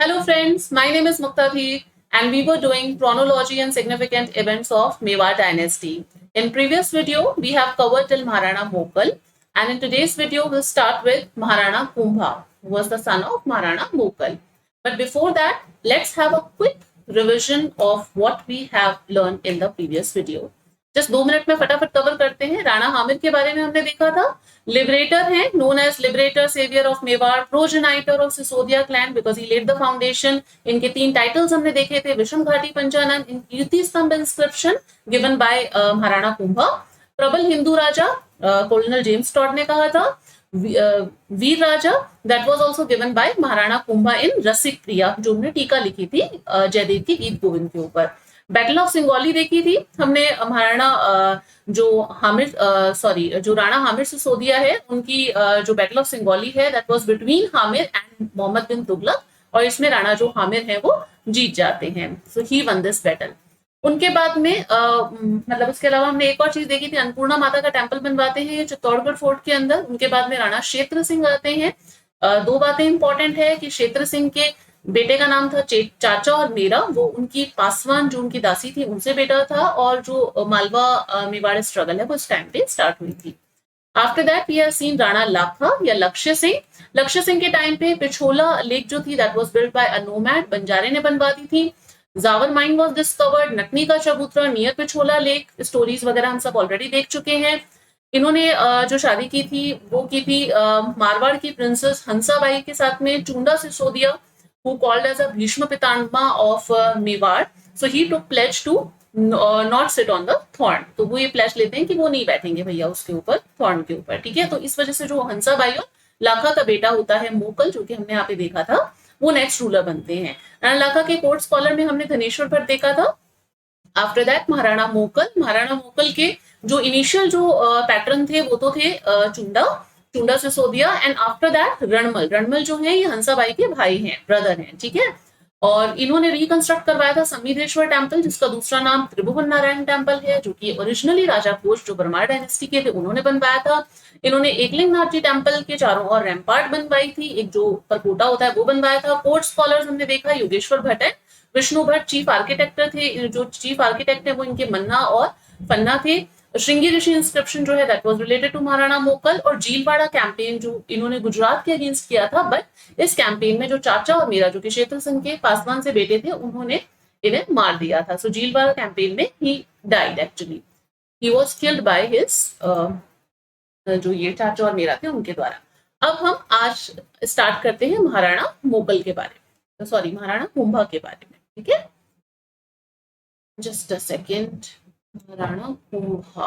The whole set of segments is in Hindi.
Hello friends, my name is Muktadhi and we were doing chronology and significant events of Mewar dynasty. In previous video, we have covered till Maharana Mokal and in today's video, we'll start with Maharana Kumbha, who was the son of Maharana Mokal. But before that, let's have a quick revision of what we have learned in the previous video. Just 2 minute में फटाफट कवर करते हैं। राणा हामिर के बारे में हमने देखा था, लिबरेटर है, known as liberator, saviour of Mewar, progenitor of Sisodia clan because he laid the foundation. इनके 3 टाइटल्स हमने देखे थे, विषम घाटी Panchanan, in Kirti Stambh inscription given by Maharana Kumbha, प्रबल हिंदू राजा, कॉलोनल जेम्स टॉड ने कहा था, वीर राजा, that was also given by Maharana Kumbha in Rasik Priya, जो उन्होंने टीका लिखी थी जयदेव के गीत गोविंद के ऊपर। बैटल ऑफ सिंगौली देखी थी हमने, महाराणा जो राणा हामिर सिसोदिया है उनकी जो बैटल ऑफ सिंगौली है that was between Hamir and Mohammad bin Tughlaq, और इसमें राणा जो हामिर है वो जीत जाते हैं। सो ही वन दिस बैटल। उनके बाद में मतलब उसके अलावा हमने एक और चीज देखी थी, अन्नपूर्णा माता का टेम्पल बनवाते हैं चित्तौड़गढ़ फोर्ट के अंदर। उनके बाद में राणा क्षेत्र सिंह आते हैं। 2 बातें इंपॉर्टेंट है कि क्षेत्र सिंह के बेटे का नाम था चाचा और मेरा, वो उनकी पासवान जो उनकी दासी थी उनसे बेटा था, और जो मालवा मेवाड़ स्ट्रगल है वो इस टाइम पे स्टार्ट हुई थी। After that we have seen Rana Lakha या लक्ष्य सिंह। लक्ष्य सिंह के टाइम पे पिछोला लेक जो थी that was built by a nomad, बंजारे ने बनवा दी थी। जावर माइन वाज डिस्कवर्ड, नकनी का चबूतरा नियर पिछोला लेक, स्टोरीज वगैरह हम सब ऑलरेडी देख चुके हैं। इन्होंने जो शादी की थी वो की थी मारवाड़ की प्रिंसेस हंसाबाई के साथ में, Chunda Sisodia who called as a Bhishma Pitama of Mewar. So he took pledge to not sit on the thorn. तो वो ये प्लेज लेते हैं कि वो नहीं बैठेंगे भैया उसके ऊपर, थॉर्न के ऊपर, ठीक है। तो इस वजह से जो हंसाबाई और लाखा का बेटा होता है मोकल, जो कि हमने यहाँ पे देखा था, वो नेक्स्ट रूलर बनते हैं। राणा लाखा के कोर्ट स्कॉलर में हमने धनेश्वर भट्ट देखा था। आफ्टर दैट महाराणा मोकल के जो इनिशियल जो पैटर्न थे वो तो थे Chunda Sisodia, and after that Ranmal जो है ये हंसाबाई के भाई हैं, ब्रदर हैं, ठीक है। और इन्होंने रिकंस्ट्रक्ट करवाया था संमिधेश्वर टेम्पल, जिसका दूसरा नाम त्रिभुवन नारायण टेम्पल है, जो कि ओरिजिनली राजा कोच जो परमार डायनेस्टी के थे उन्होंने बनवाया था। इन्होंने एकलिंगनाथ जी टेम्पल के चारों ओर रैम्पार्ट बनवाई थी, एक जो परकोटा होता है वो बनवाया था। कोर्ट स्कॉलर्स हमने देखा योगेश्वर भट्ट है, विष्णु भट्ट चीफ आर्किटेक्टर थे, जो चीफ आर्किटेक्ट है वो इनके मन्ना और फन्ना थे। श्रृंगी ऋषि इंस्क्रिप्शन जो है that was related to Maharana Mokal, और जीलवाड़ा कैंपेन जो इन्होंने गुजरात के अगेंस्ट किया था, बट इस कैंपेन में जो चाचा और मेरा जो कि क्षेत्र सिंह के पासवान से बेटे थे उन्होंने इन्हें मार दिया था। सो जीलवाड़ा कैंपेन में he died, actually he was killed by his जो ये चाचा और मेरा थे उनके द्वारा। अब हम आज स्टार्ट करते हैं महाराणा मोकल के बारे में, सॉरी महाराणा कुंभा के बारे में, ठीक है। Just a second. Maharana Kumbha,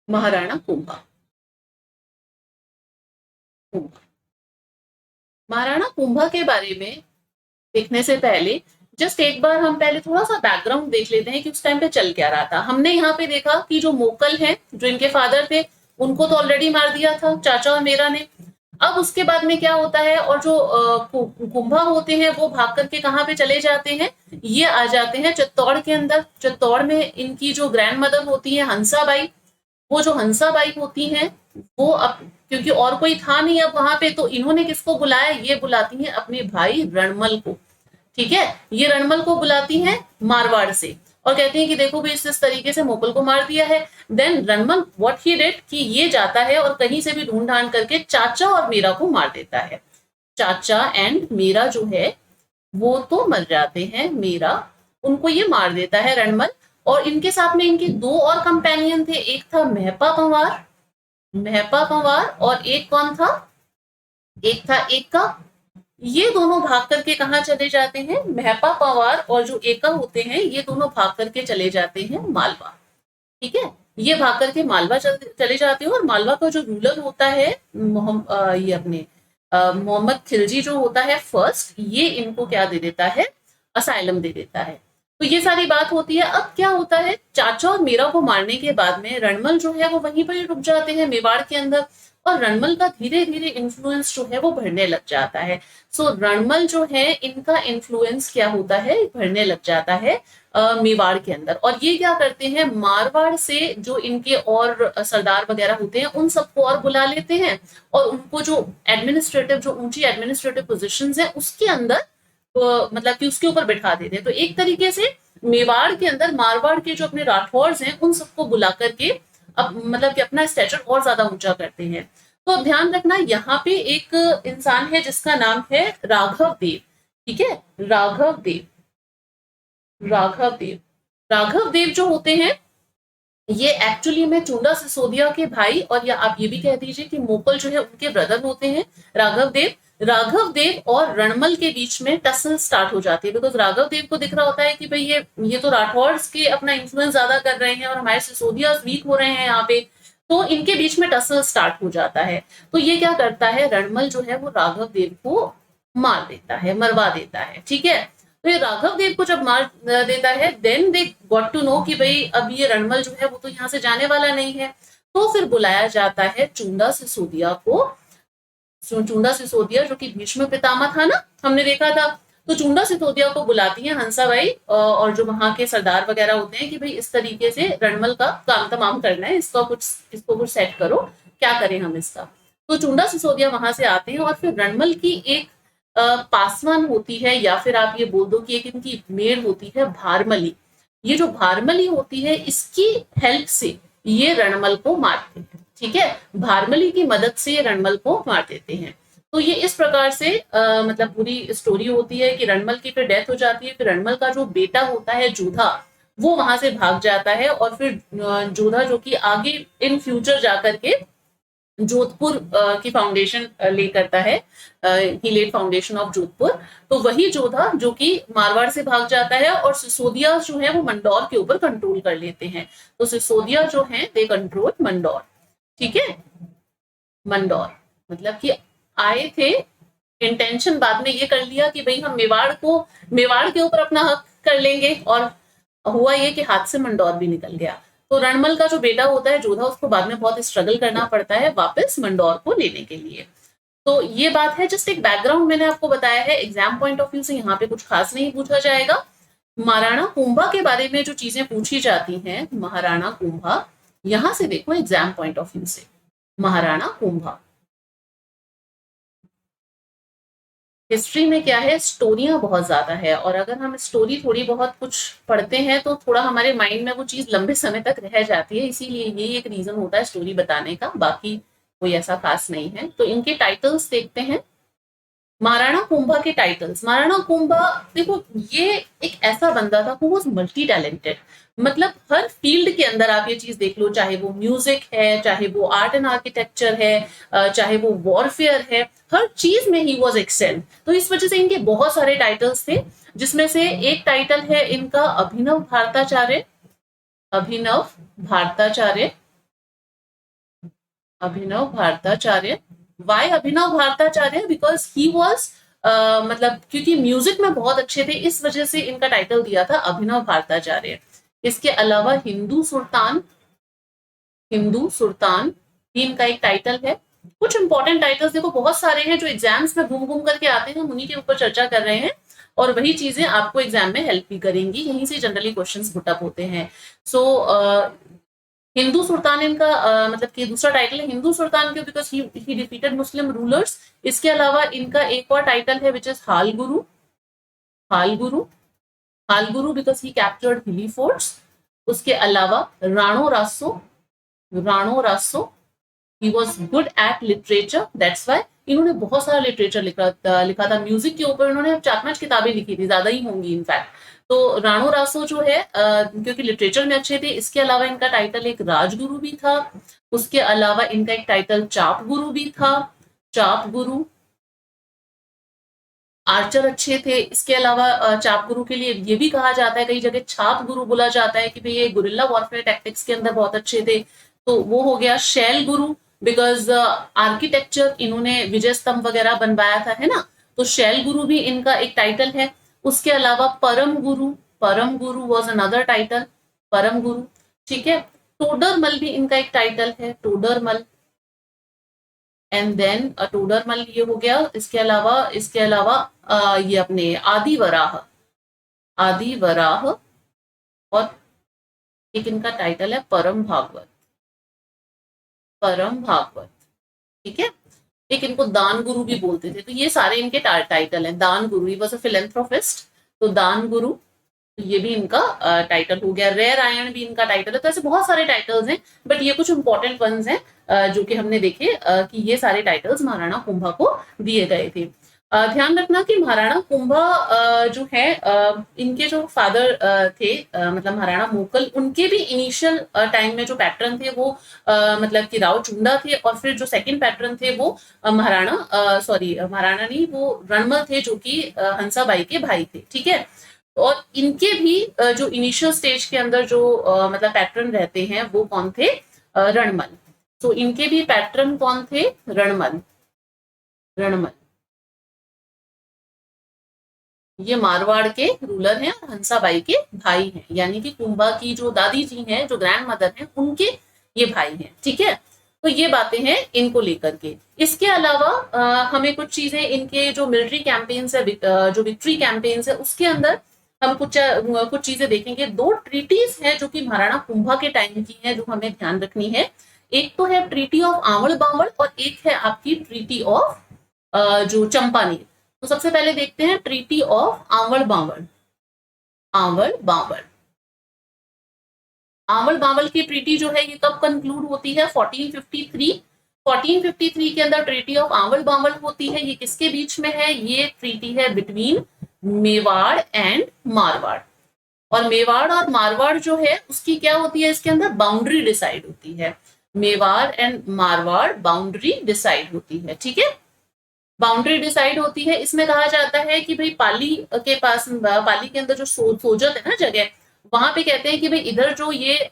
Maharana Kumbha, Maharana Kumbha के बारे में देखने से पहले जस्ट एक बार हम पहले थोड़ा सा बैकग्राउंड देख लेते हैं कि उस टाइम पे चल क्या रहा था। हमने यहाँ पे देखा कि जो मोकल है जो इनके फादर थे उनको तो ऑलरेडी मार दिया था चाचा और मेरा ने। अब उसके बाद में क्या होता है, और जो कुंभा होते हैं वो भाग करके कहाँ पे चले जाते हैं, ये आ जाते हैं चित्तौड़ के अंदर। चित्तौड़ में इनकी जो ग्रैंड मदर होती है हंसाबाई, वो जो हंसाबाई होती हैं वो अब क्योंकि और कोई था नहीं अब वहां पे, तो इन्होंने किसको बुलाया, ये बुलाती हैं अपने भाई रणमल को, ठीक है। ये रणमल को बुलाती हैं मारवाड़ से और कहती हैं कि देखो भी इस तरीके से मोकल को मार दिया है। Then Ranmal what he did कि ये जाता है और कहीं से भी ढूंढ ढांड करके चाचा और मेरा को मार देता है। चाचा एंड मेरा जो है वो तो मर जाते हैं, मेरा उनको ये मार देता है रणमल। और इनके साथ में इनके 2 और कंपेनियन थे, एक था महपा पंवार और एक कौन था, एक था एका। ये दोनों भाग करके कहाँ चले जाते हैं, महपा पंवार और जो एका होते हैं ये दोनों भाग करके चले जाते हैं मालवा, ठीक है। ये भाग करके मालवा चले जाते हैं, और मालवा का जो रूलर होता है ये अपने मोहम्मद खिलजी जो होता है फर्स्ट, ये इनको क्या दे देता है, असाइलम दे देता है। तो ये सारी बात होती है। अब क्या होता है, चाचा और मीरा को मारने के बाद में रणमल जो है वो वहीं पर ही रुक जाते हैं मेवाड़ के अंदर, और रणमल का धीरे धीरे इन्फ्लुएंस जो है वो बढ़ने लग जाता है। सो रणमल जो है इनका इन्फ्लुएंस क्या होता है, बढ़ने लग जाता है मेवाड़ के अंदर। और ये क्या करते हैं, मारवाड़ से जो इनके और सरदार वगैरह होते हैं उन सबको और बुला लेते हैं, और उनको जो एडमिनिस्ट्रेटिव, जो ऊंची एडमिनिस्ट्रेटिव पोजीशंस है उसके अंदर मतलब कि उसके ऊपर बैठा देते हैं। तो एक तरीके से मेवाड़ के अंदर मारवाड़ के जो अपने राठौर्स हैं उन सबको बुला करके अब मतलब कि अपना स्टेचर और ज्यादा ऊंचा करते हैं। तो अब ध्यान रखना, यहाँ पे एक इंसान है जिसका नाम है राघव देव। ठीक है, राघव देव, राघव देव, राघव देव जो होते हैं ये एक्चुअली में चुंडा सिसोदिया के भाई, और या आप ये भी कह दीजिए कि मोपल जो है उनके ब्रदर होते हैं राघव देव। राघव देव और रणमल के बीच में टसल स्टार्ट हो जाती है, बिकॉज राघव देव को दिख रहा होता है कि भाई ये तो राठौर्स के अपना इन्फ्लुएंस ज्यादा कर रहे हैं और हमारे सिसोदिया वीक हो रहे हैं यहाँ पे। तो इनके बीच में टसल स्टार्ट हो जाता है। तो ये क्या करता है, रणमल जो है वो राघव देव को मार देता है, मरवा देता है। ठीक है, तो ये राघव देव को जब मार देता है, then they got to know कि भाई अब ये रणमल जो है वो तो यहाँ से जाने वाला नहीं है। तो फिर बुलाया जाता है चुंडा सिसोदिया को। चुंडा सिसोदिया जो कि भीष्म पितामह था ना, हमने देखा था। तो चुंडा सिसोदिया को बुलाती है हंसाबाई और जो वहां के सरदार वगैरह होते हैं कि भाई इस तरीके से रणमल का काम तमाम करना है, इसको कुछ सेट करो, क्या करें हम इसका। तो चुंडा सिसोदिया वहां से आते हैं और फिर रणमल की एक पासवान होती है, या फिर आप ये बोल दो कि एक इनकी मेड होती है भारमली। ये जो भारमली होती है इसकी हेल्प से ये रणमल को मारते हैं। ठीक है, भारमली की मदद से रणमल को मार देते हैं। तो ये इस प्रकार से मतलब पूरी स्टोरी होती है कि रणमल की फिर डेथ हो जाती है। फिर रणमल का जो बेटा होता है जोधा, वो वहां से भाग जाता है, और फिर जोधा जो कि आगे इन फ्यूचर जाकर के जोधपुर की फाउंडेशन ले करता है, ही लेड फाउंडेशन ऑफ जोधपुर। तो वही जोधा जो कि मारवाड़ से भाग जाता है, और सिसोदिया जो है वो मंदौर के ऊपर कंट्रोल कर लेते हैं। तो सिसोदिया जो है दे कंट्रोल मंदौर। ठीक है, मंदौर मतलब कि आए थे, इंटेंशन बाद में ये कर लिया कि भाई हम मेवाड़ के ऊपर अपना हक कर लेंगे, और हुआ ये कि हाथ से मंदौर भी निकल गया। तो रणमल का जो बेटा होता है जोधा, उसको बाद में बहुत स्ट्रगल करना पड़ता है वापस मंदौर को लेने के लिए। तो ये बात है, जस्ट एक बैकग्राउंड मैंने आपको बताया है। एग्जाम पॉइंट ऑफ व्यू से यहाँ पे कुछ खास नहीं पूछा जाएगा। महाराणा कुंभा के बारे में जो चीजें पूछी जाती हैं, महाराणा कुंभा, यहां से देखो एग्जाम पॉइंट ऑफ व्यू से। महाराणा कुंभा हिस्ट्री में क्या है, स्टोरियां बहुत ज्यादा है, और अगर हम स्टोरी थोड़ी बहुत कुछ पढ़ते हैं तो थोड़ा हमारे माइंड में वो चीज लंबे समय तक रह जाती है। इसीलिए ये एक रीजन होता है स्टोरी बताने का, बाकी कोई ऐसा खास नहीं है। तो इनके टाइटल्स देखते हैं। महाराणा कुंभा के टाइटल्स। महाराणा कुंभा, देखो ये एक ऐसा बंदा था हु वाज मल्टी टैलेंटेड। मतलब हर फील्ड के अंदर आप ये चीज देख लो, चाहे वो म्यूजिक है, चाहे वो आर्ट एंड आर्किटेक्चर है, चाहे वो वॉरफेयर है, हर चीज में ही वाज एक्सेल। तो इस वजह से इनके बहुत सारे टाइटल्स थे, जिसमें से एक टाइटल है इनका Abhinav Bharatacharya. Abhinav Bharatacharya, Abhinav Bharatacharya. Why Abhinav Bharatacharya? Because he was मतलब क्योंकि म्यूजिक में बहुत अच्छे थे, इस वजह से इनका टाइटल दिया था अभिनव भारताचार्य। इसके अलावा हिंदू सुल्तान, हिंदू सुल्तान भी इनका एक टाइटल है। कुछ इंपॉर्टेंट टाइटल्स देखो बहुत सारे हैं जो एग्जाम्स में घूम घूम करके आते हैं, हम उन्हीं के ऊपर चर्चा कर रहे हैं, और वही चीजें आपको एग्जाम में हेल्प भी करेंगी। यहीं से जनरली क्वेश्चंस पुटअप होते हैं। सो हिंदू सुल्तान इनका मतलब कि दूसरा टाइटल है हिंदू सुल्तान क्यों, because he defeated Muslim rulers. इसके अलावा इनका एक और टाइटल है which is hall Guru. Hall Guru, hall Guru because he captured हिली फोर्ट्स। उसके अलावा Rano Raso, Rano Raso, he was good at literature, that's why इन्होंने बहुत सारा लिटरेचर लिखा था। म्यूजिक के ऊपर इन्होंने 4-5 किताबें लिखी थी, ज्यादा ही होंगी इनफैक्ट। तो राणो रासो जो है क्योंकि लिटरेचर में अच्छे थे। इसके अलावा इनका टाइटल एक राजगुरु भी था। उसके अलावा इनका एक टाइटल चाप गुरु भी था, चाप गुरु। आर्चर अच्छे थे। इसके अलावा चाप गुरु के लिए ये भी कहा जाता है, कई जगह छाप गुरु बोला जाता है कि भाई ये गुरिल्ला वॉरफेयर टैक्टिक्स के अंदर बहुत अच्छे थे। तो वो हो गया शैल गुरु, बिकॉज आर्किटेक्चर इन्होंने विजय स्तंभ वगैरह बनवाया था, है ना। तो शैल गुरु भी इनका एक टाइटल है। उसके अलावा परम गुरु, परम गुरु वॉज अनदर टाइटल, परम गुरु, ठीक है। टोडरमल भी इनका एक टाइटल है, टोडरमल। एंड देन टोडरमल ये हो गया। इसके अलावा ये अपने आदिवराह, आदिवराह, और एक इनका टाइटल है परम भागवत, परम भागवत, ठीक है। एक इनको दान गुरु भी बोलते थे। तो ये सारे इनके टाइटल हैं। दान गुरु, ही वॉज अ फिलेंथ्रोपिस्ट, तो दान गुरु, तो ये भी इनका टाइटल हो गया। रेयर आयन भी इनका टाइटल है। तो ऐसे बहुत सारे टाइटल्स हैं, बट ये कुछ इंपॉर्टेंट वंस हैं जो कि हमने देखे कि ये सारे टाइटल्स महाराणा कुंभा को दिए गए थे। ध्यान रखना कि महाराणा कुंभा जो है इनके जो फादर थे मतलब महाराणा मोकल, उनके भी इनिशियल टाइम में जो पैटर्न थे वो मतलब कि राव चुंडा थे, और फिर जो सेकंड पैटर्न थे वो महाराणा नहीं, वो रणमल थे, जो कि हंसाबाई के भाई थे, ठीक है। और इनके भी जो इनिशियल स्टेज के अंदर जो मतलब पैटर्न रहते हैं वो कौन थे, रणमल। तो इनके भी पैटर्न कौन थे, रणमल, रणमल। ये मारवाड़ के रूलर हैं और हंसाबाई के भाई हैं, यानी कि कुंभा की जो दादी जी हैं, जो ग्रैंड मदर हैं, उनके ये भाई हैं, ठीक है। तो ये बातें हैं इनको लेकर के। इसके अलावा हमें कुछ चीजें इनके जो मिलिट्री कैंपेन्स है, जो विक्ट्री कैंपेन्स है, उसके अंदर हम कुछ चीजें देखेंगे। दो ट्रीटीज हैं जो कि महाराणा कुंभा के टाइम की हैं, जो हमें ध्यान रखनी है। एक तो है ट्रीटी ऑफ आंवल बावल, और एक है आपकी ट्रीटी ऑफ जो चंपानेर। तो सबसे पहले देखते हैं ट्रीटी ऑफ आंवल बावल, आंवल बावल। आंवल बावल की ट्रीटी जो है ये कब कंक्लूड होती है, 1453। 1453 के अंदर ट्रीटी ऑफ आंवल बावल होती है। ये किसके बीच में है, ये ट्रीटी है बिटवीन मेवाड़ एंड मारवाड़। और मेवाड़ और मारवाड़ जो है उसकी क्या होती है, इसके अंदर बाउंड्री डिसाइड होती है। Mewar and Marwar boundary decide होती है, ठीक है। बाउंड्री डिसाइड होती है। इसमें कहा जाता है कि भाई पाली के पास, पाली के अंदर जो सोजत है ना जगह, वहां पे कहते हैं कि भाई इधर जो ये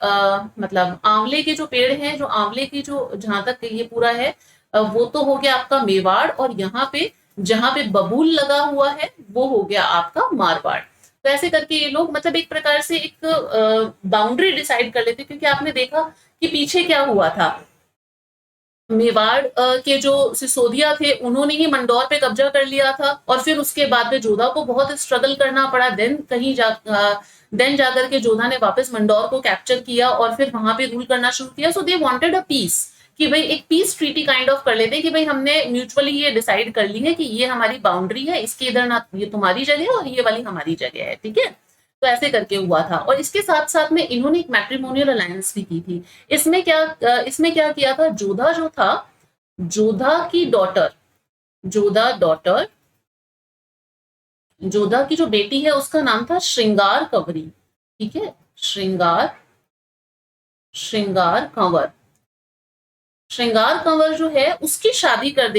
मतलब आंवले के जो पेड़ हैं, जो आंवले की जो जहां तक ये पूरा है वो तो हो गया आपका मेवाड़, और यहाँ पे जहां पे बबूल लगा हुआ है वो हो गया आपका मारवाड़। तो ऐसे करके ये लोग मतलब एक प्रकार से एक बाउंड्री डिसाइड कर लेते, क्योंकि आपने देखा कि पीछे क्या हुआ था, मेवाड़ के जो सिसोदिया थे उन्होंने ही मंदौर पे कब्जा कर लिया था, और फिर उसके बाद में जोधा को बहुत स्ट्रगल करना पड़ा। देन जाकर के जोधा ने वापस मंदौर को कैप्चर किया और फिर वहां पे रूल करना शुरू किया। सो दे वांटेड अ पीस, कि भाई एक पीस ट्रीटी काइंड ऑफ कर लेते हैं, कि भाई हमने म्यूचुअली ये डिसाइड कर ली है कि ये हमारी बाउंड्री है, इसके इधर ना ये तुम्हारी जगह है और ये वाली हमारी जगह है, ठीक है। तो ऐसे करके हुआ था। और इसके साथ साथ में इन्होंने एक मैट्रिमोनियल अलायंस भी की थी। इसमें क्या किया था, जोधा जो था, जोधा की डॉटर, जोधा की जो बेटी है उसका नाम था श्रृंगार कंवरी, ठीक है। श्रृंगार कंवर, श्रृंगार कंवर जो है उसकी शादी कर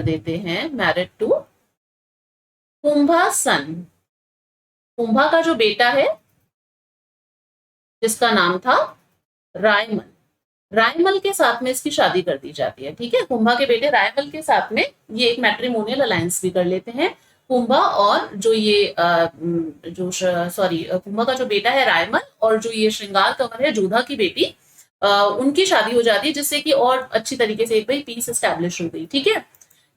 देते हैं मैरिड टू कुंभा सन। कुंभा का जो बेटा है जिसका नाम था रायमल, रायमल के साथ में इसकी शादी कर दी जाती है, ठीक है। कुंभा के बेटे रायमल के साथ में ये एक मैट्रिमोनियल अलायंस भी कर लेते हैं कुंभा, और जो ये कुंभा का जो बेटा है रायमल और जो ये श्रृंगार कंवर है जोधा की बेटी, उनकी शादी हो जाती है, जिससे कि और अच्छी तरीके से एक भाई पीस एस्टैब्लिश हो गई, ठीक है।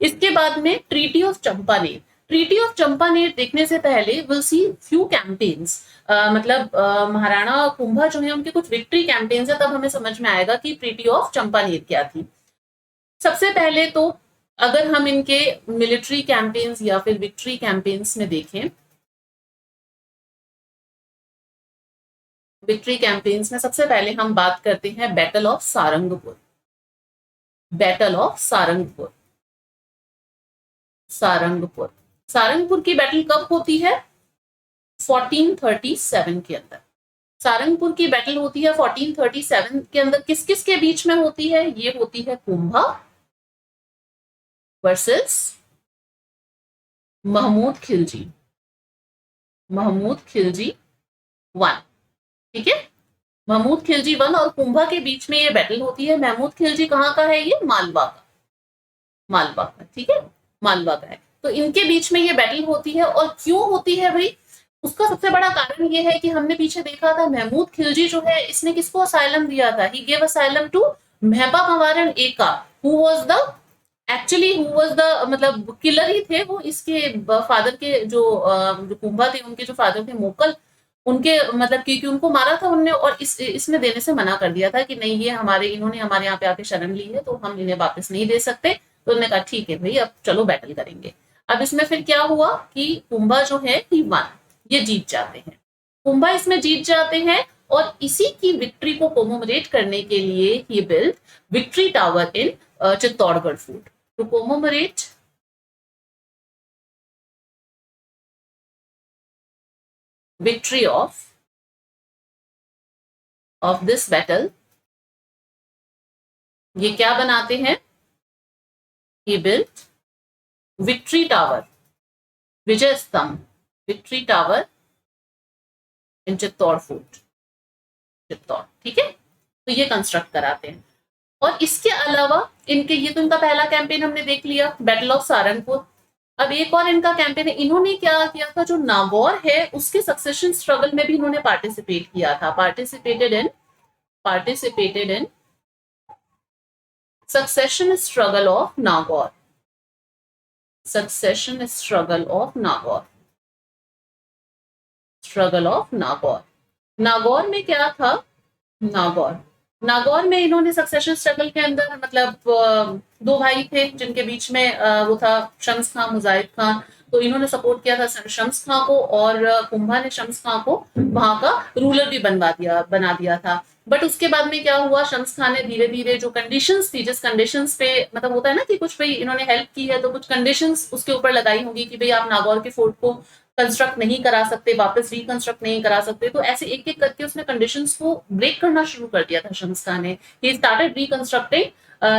इसके बाद में treaty of Champaner. Treaty of Champaner देखने से पहले विल सी फ्यू कैंपेन्स, मतलब महाराणा कुंभा जो है उनके कुछ विक्ट्री कैंपेन्स है, तब हमें समझ में आएगा कि ट्रीटी ऑफ चंपानेर क्या थी। सबसे पहले तो अगर हम इनके मिलिट्री कैंपेन्स या फिर विक्ट्री कैंपेन्स में देखें, विक्ट्री कैंपेन्स में सबसे पहले हम बात करते हैं battle of Sarangpur. Battle of Sarangpur, Sarangpur की बैटल कब होती है, 1437 के अंदर। सारंगपुर की बैटल होती है 1437 के अंदर। किस किस के बीच में होती है, ये होती है कुंभा वर्सेस महमूद खिलजी, महमूद खिलजी 1, ठीक है। महमूद खिलजी 1 और कुंभा के बीच में ये बैटल होती है। महमूद खिलजी कहाँ का है, ये मालवा का, ठीक है, मालवा का है। तो इनके बीच में ये बैटल होती है। और क्यों होती है भाई, उसका सबसे बड़ा कारण ये है कि हमने पीछे देखा था महमूद खिलजी जो है इसने किसको असाइलम दिया था, ही गेव असाइलम टू महबा मवारन एका who was the actually who was the मतलब किलर ही थे वो, इसके फादर के जो कुंभा थे उनके जो फादर थे मोकल, उनके मतलब क्योंकि उनको मारा था उनने, और इसमें देने से मना कर दिया था कि नहीं ये इन्होंने हमारे यहाँ पे आके शरण ली है तो हम इन्हें वापस नहीं दे सकते। तो उन्होंने कहा ठीक है भाई अब चलो बैटल करेंगे। अब इसमें फिर क्या हुआ कि कुंभा जो है ही वन, ये जीत जाते हैं, कुंभा इसमें जीत जाते हैं। और इसी की विक्ट्री को कोमोमोरेट करने के लिए he build victory tower in Chittorgarh fort to commemorate victory of this battle। ये क्या बनाते हैं, ये built victory tower, विजय स्तंभ, victory tower in Chittor fort, Chittor, ठीक है। तो ये कंस्ट्रक्ट कराते हैं। और इसके अलावा इनके, ये तो इनका पहला कैंपेन हमने देख लिया, बैटल ऑफ सारंगपुर। अब एक और इनका कैंपेन है, इन्होंने क्या किया था, जो नागौर है उसके सक्सेशन स्ट्रगल में भी इन्होंने पार्टिसिपेट किया था, participated in succession struggle of Nagaur, succession struggle of Nagaur, struggle of Nagaur। Nagaur में क्या था, नागौर में इन्होंने सक्सेशन स्ट्रगल के अंदर मतलब दो भाई थे जिनके बीच में वो था शम्स खां मुजाहिद खान, तो इन्होंने सपोर्ट किया था शम्स खां को, और कुंभा ने शम्स खां को वहां का रूलर भी बना दिया था। बट उसके बाद में क्या हुआ, शम्स खान ने धीरे धीरे जो कंडीशंस थी, जिस कंडीशंस पे मतलब होता है ना कि कुछ भाई इन्होंने हेल्प की है तो कुछ कंडीशंस उसके ऊपर लगाई होंगी कि भाई आप नागौर के फोर्ट को कंस्ट्रक्ट नहीं करा सकते, वापस रिकंस्ट्रक्ट नहीं करा सकते, तो ऐसे एक एक करके उसने कंडीशंस को ब्रेक करना शुरू कर दिया था शम्स खान ने। He started reconstructing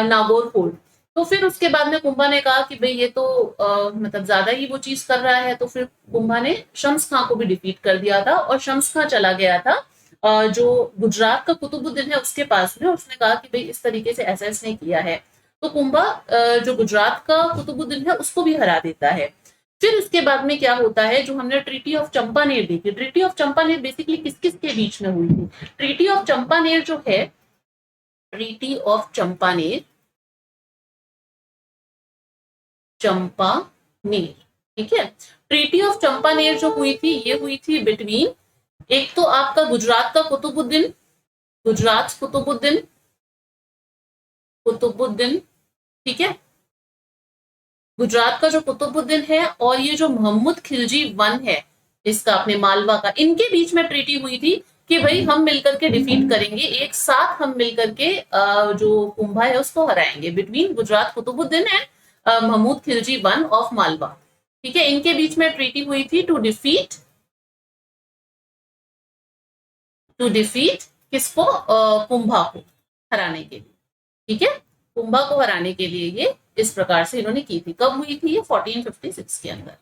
Nagaur fort. तो फिर उसके बाद में कुंभा ने कहा कि भाई ये तो मतलब ज्यादा ही वो चीज कर रहा है, तो फिर कुंभा ने शम्स खां को भी डिफीट कर दिया था, और शम्स खां चला गया था जो गुजरात का कुतुबुद्दीन है उसके पास में, उसने कहा कि भाई इस तरीके से ऐसा इसने किया है। तो कुंभा जो गुजरात का कुतुबुद्दीन है उसको भी हरा देता है। फिर इसके बाद में क्या होता है, जो हमने ट्रीटी ऑफ चंपानेर देखी, ट्रीटी ऑफ चंपानेर बेसिकली किस किस के बीच में हुई थी, ट्रीटी ऑफ चंपानेर जो है, ट्रीटी ऑफ चंपानेर, ठीक है, ट्रीटी ऑफ चंपानेर जो हुई थी ये हुई थी बिटवीन, एक तो आपका गुजरात का कुतुबुद्दीन, ठीक है, गुजरात का जो कुतुबुद्दीन है और ये जो मोहम्मद खिलजी वन है इसका अपने मालवा का, इनके बीच में ट्रीटी हुई थी कि भाई हम मिलकर के डिफीट करेंगे, एक साथ हम मिलकर के जो कुंभा है उसको हराएंगे, between Gujarat Qutbuddin and Mohammad Khilji one of Malwa, ठीक है। इनके बीच में ट्रीटी हुई थी टू डिफीट किसको, कुंभा को हराने के लिए, ठीक है, कुंभा को हराने के लिए ये इस प्रकार से इन्होंने की थी। कब हुई थी ये, 1456 के अंदर।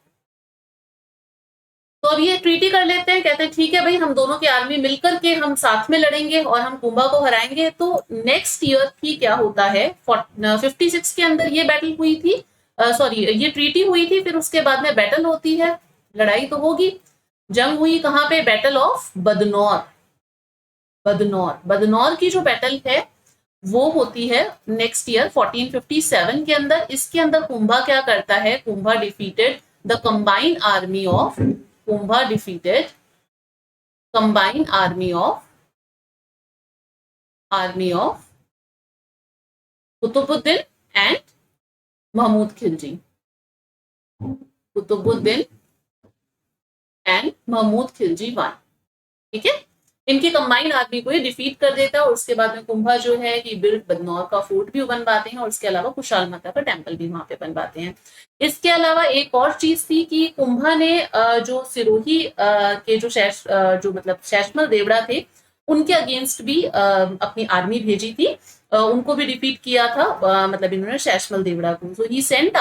तो अब ये ट्रीटी कर लेते हैं, कहते हैं ठीक है भाई हम दोनों की आर्मी मिलकर के हम साथ में लड़ेंगे और हम कुंभा को हराएंगे। तो नेक्स्ट ईयर ही क्या होता है, 56 के अंदर ये बैटल हुई थी, सॉरी ये ट्रीटी हुई थी, फिर उसके बाद में बैटल होती है, लड़ाई तो होगी, जंग हुई कहाँ पे, बैटल ऑफ बदनौर, बदनौर की जो बैटल है वो होती है नेक्स्ट ईयर 1457 के अंदर। इसके अंदर कुंभा क्या करता है, Kumbha defeated the combined army of, Kumbha defeated combined army of Qutbuddin and Mahmud Khilji, Qutbuddin and Mahmud Khilji won, ठीक है, इनकी कंबाइंड आर्मी को ये डिफीट कर देता है। और उसके बाद में कुंभा जो है कि बिल्ड बदनौर का फोर्ट भी बनवाते हैं और इसके अलावा कुशाल माता का टेम्पल भी वहां पे बनवाते हैं। इसके अलावा एक और चीज थी कि कुंभा ने जो सिरोही के जो मतलब शैशमल देवड़ा थे उनके अगेंस्ट भी अपनी आर्मी भेजी थी, उनको भी डिफीट किया था, मतलब इन्होंने शैशमल देवड़ा को। सो ही सेंट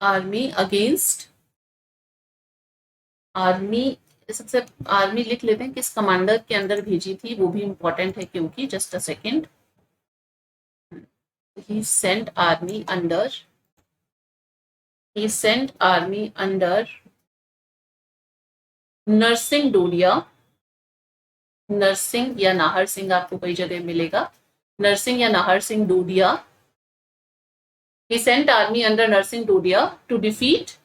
आर्मी अगेंस्ट, सबसे आर्मी लिख लेते हैं किस कमांडर के अंदर भेजी थी, वो भी इंपॉर्टेंट है क्योंकि, just a second, he sent army under He sent army under Narsingh Dodiya, Narsingh या नाहर सिंह आपको कई जगह मिलेगा, नरसिंह या Nahar Singh Dodiya. He sent army under Narsingh Dodiya to defeat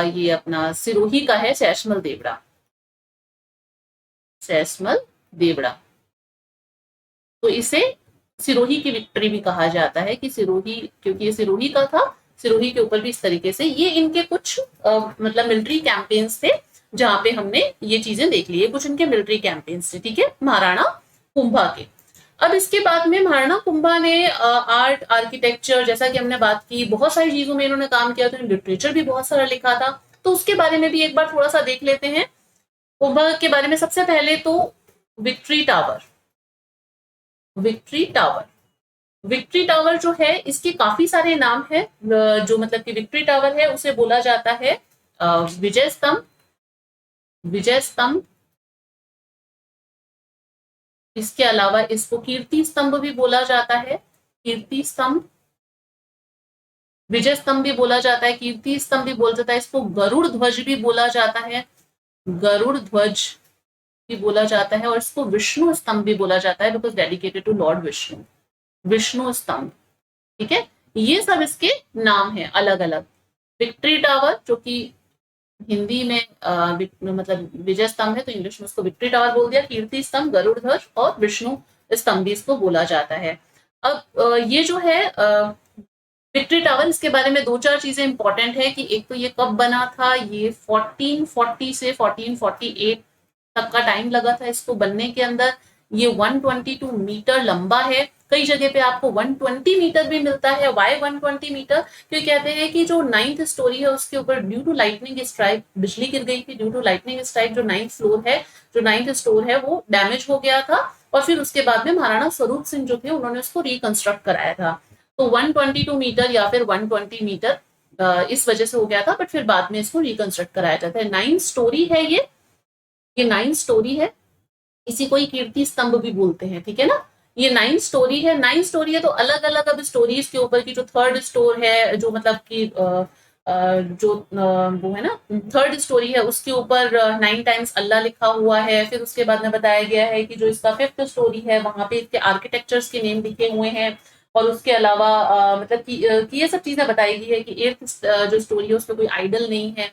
ये अपना सिरोही का है सैसमल देवड़ा, सैसमल देवड़ा. तो इसे सिरोही की विक्ट्री भी कहा जाता है कि सिरोही, क्योंकि ये सिरोही का था, सिरोही के ऊपर भी इस तरीके से ये इनके कुछ मतलब मिलिट्री कैंपेन्स थे जहां पे हमने ये चीजें देख ली है, कुछ इनके मिलिट्री कैंपेन्स थे. ठीक है, महाराणा कुंभा के. अब इसके बाद में महाराणा कुंभा ने आर्ट, आर्किटेक्चर, जैसा कि हमने बात की, बहुत सारी चीजों में इन्होंने काम किया, तो लिटरेचर भी बहुत सारा लिखा था. तो उसके बारे में भी एक बार थोड़ा सा देख लेते हैं कुंभा के बारे में. सबसे पहले तो victory tower, victory tower, victory tower जो है इसके काफी सारे नाम है. जो मतलब कि विक्ट्री टावर है उसे बोला जाता है विजय स्तंभ, विजय स्तंभ. इसके अलावा इसको कीर्ति स्तंभ भी बोला जाता है, कीर्ति स्तंभ, विजय स्तंभ भी बोला जाता है, कीर्ति स्तंभ भी बोला जाता है. इसको गरुड़ ध्वज भी बोला जाता है, गरुड़ ध्वज भी बोला जाता है. और इसको विष्णु स्तंभ भी बोला जाता है because dedicated to lord Vishnu, Vishnu Stambh. ठीक है, ये सब इसके नाम है अलग अलग. विक्ट्री टावर जो कि हिंदी में मतलब विजय स्तंभ है, तो इंग्लिश में उसको विक्ट्री टावर बोल दिया. कीर्ति स्तंभ, गरुड़ ध्वज और विष्णु स्तंभ भी इसको बोला जाता है. अब ये जो है विक्ट्री टावर, इसके बारे में दो चार चीजें इंपॉर्टेंट है कि एक तो ये कब बना था. ये 1440 से 1448 तक का टाइम लगा था इसको बनने के अंदर. ये 122 मीटर लंबा है. कई जगह पे आपको 120 मीटर भी मिलता है. Why 120 metre? क्योंकि कहते हैं कि जो 9th स्टोरी है उसके ऊपर ड्यू टू लाइटनिंग स्ट्राइक बिजली गिर गई थी. ड्यू टू लाइटनिंग स्ट्राइक जो 9th फ्लोर है, जो 9th स्टोर है वो डैमेज हो गया था. और फिर उसके बाद में महाराणा स्वरूप सिंह जो थे उन्होंने उसको रिकंस्ट्रक्ट कराया था. तो 122 मीटर या फिर 120 मीटर इस वजह से हो गया था, बट फिर बाद में इसको रिकंस्ट्रक्ट कराया जाता है. 9 स्टोरी है ये 9 स्टोरी है. इसी को ही कीर्ति स्तंभ भी बोलते हैं. ठीक है ना, ये 9 स्टोरी है. 9 स्टोरी है तो अलग अलग अब स्टोरीज के ऊपर की जो थर्ड स्टोर है, जो मतलब कि जो वो है ना थर्ड स्टोरी है, उसके ऊपर 9 टाइम्स अल्लाह लिखा हुआ है. फिर उसके बाद में बताया गया है कि जो इसका 5th स्टोरी है वहां पे इसके आर्किटेक्चर्स के नेम लिखे हुए हैं. और उसके अलावा मतलब कि ये सब चीजें बताई गई है कि 8th जो स्टोरी है उस पर कोई आइडल नहीं है.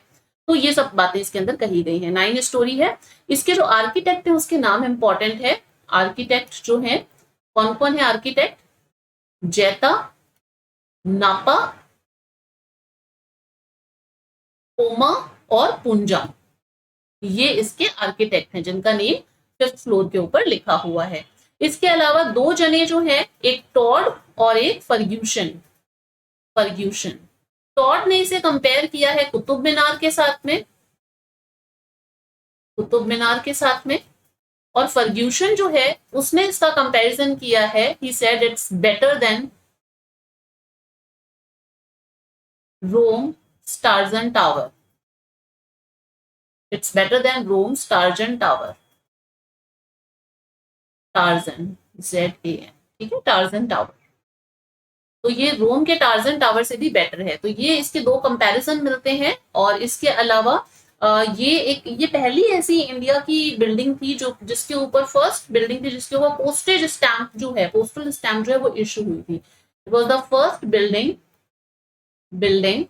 तो ये सब बातें इसके अंदर कही गई है. 9 स्टोरी है. इसके जो आर्किटेक्ट है उसके नाम इंपॉर्टेंट है. आर्किटेक्ट जो है, कौन कौन है आर्किटेक्ट? जैता, नापा, पोमा और पुंजा, ये इसके आर्किटेक्ट हैं जिनका नेम 5th फ्लोर के ऊपर लिखा हुआ है. इसके अलावा दो जने जो है, एक टॉड और एक फर्ग्यूशन. फर्ग्यूशन, टॉड ने इसे कंपेयर किया है कुतुब मीनार के साथ में, कुतुब मीनार के साथ में. और फर्ग्यूशन जो है उसने इसका कंपैरिजन किया है. He said it's better than Rome Starzan tower. It's better than Rome Starzan tower. Tarzan, ZAN. ठीक है, टार्जन टावर. तो ये रोम के टार्जन टावर से भी बेटर है. तो ये इसके दो कंपैरिजन मिलते हैं. और इसके अलावा ये पहली ऐसी इंडिया की बिल्डिंग थी जो जिसके ऊपर फर्स्ट बिल्डिंग थी जिसके ऊपर पोस्टेज स्टैंप जो है, पोस्टल स्टैंप जो है वो इशू हुई थी. It was the first building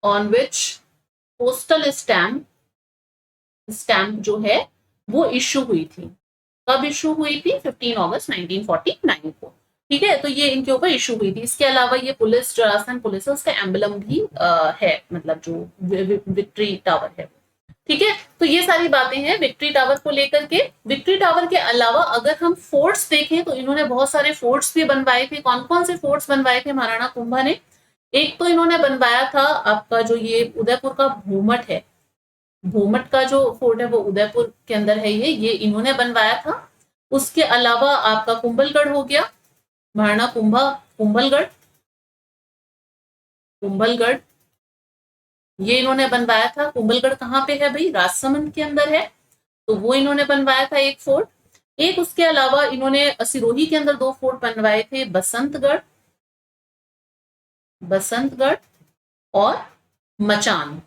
on which postal stamp जो है वो इशू हुई थी. कब इशू हुई थी? 15 अगस्त 1949 को. ठीक है, तो ये इनके ऊपर इशू हुई थी. इसके अलावा ये पुलिस, जो राजस्थान पुलिस है उसका एम्बलम भी है, मतलब जो विक्ट्री टावर है. ठीक है, तो ये सारी बातें हैं विक्ट्री टावर को लेकर के. विक्ट्री टावर के अलावा अगर हम फोर्ट्स देखें तो इन्होंने बहुत सारे फोर्ट्स भी बनवाए थे. कौन कौन से फोर्ट्स बनवाए थे महाराणा कुंभा ने? एक तो इन्होंने बनवाया था आपका जो ये उदयपुर का भूमठ है, भूमठ का जो फोर्ट है वो उदयपुर के अंदर है. ये इन्होंने बनवाया था. उसके अलावा आपका कुंभलगढ़ हो गया, महाराणा कुंभा, कुंभलगढ़, कुंभलगढ़ ये इन्होंने बनवाया था. कुंभलगढ़ कहाँ पे है भाई? राजसमंद के अंदर है. तो वो इन्होंने बनवाया था एक फोर्ट. एक उसके अलावा इन्होंने सिरोही के अंदर 2 फोर्ट बनवाए थे, बसंतगढ़ और मचान।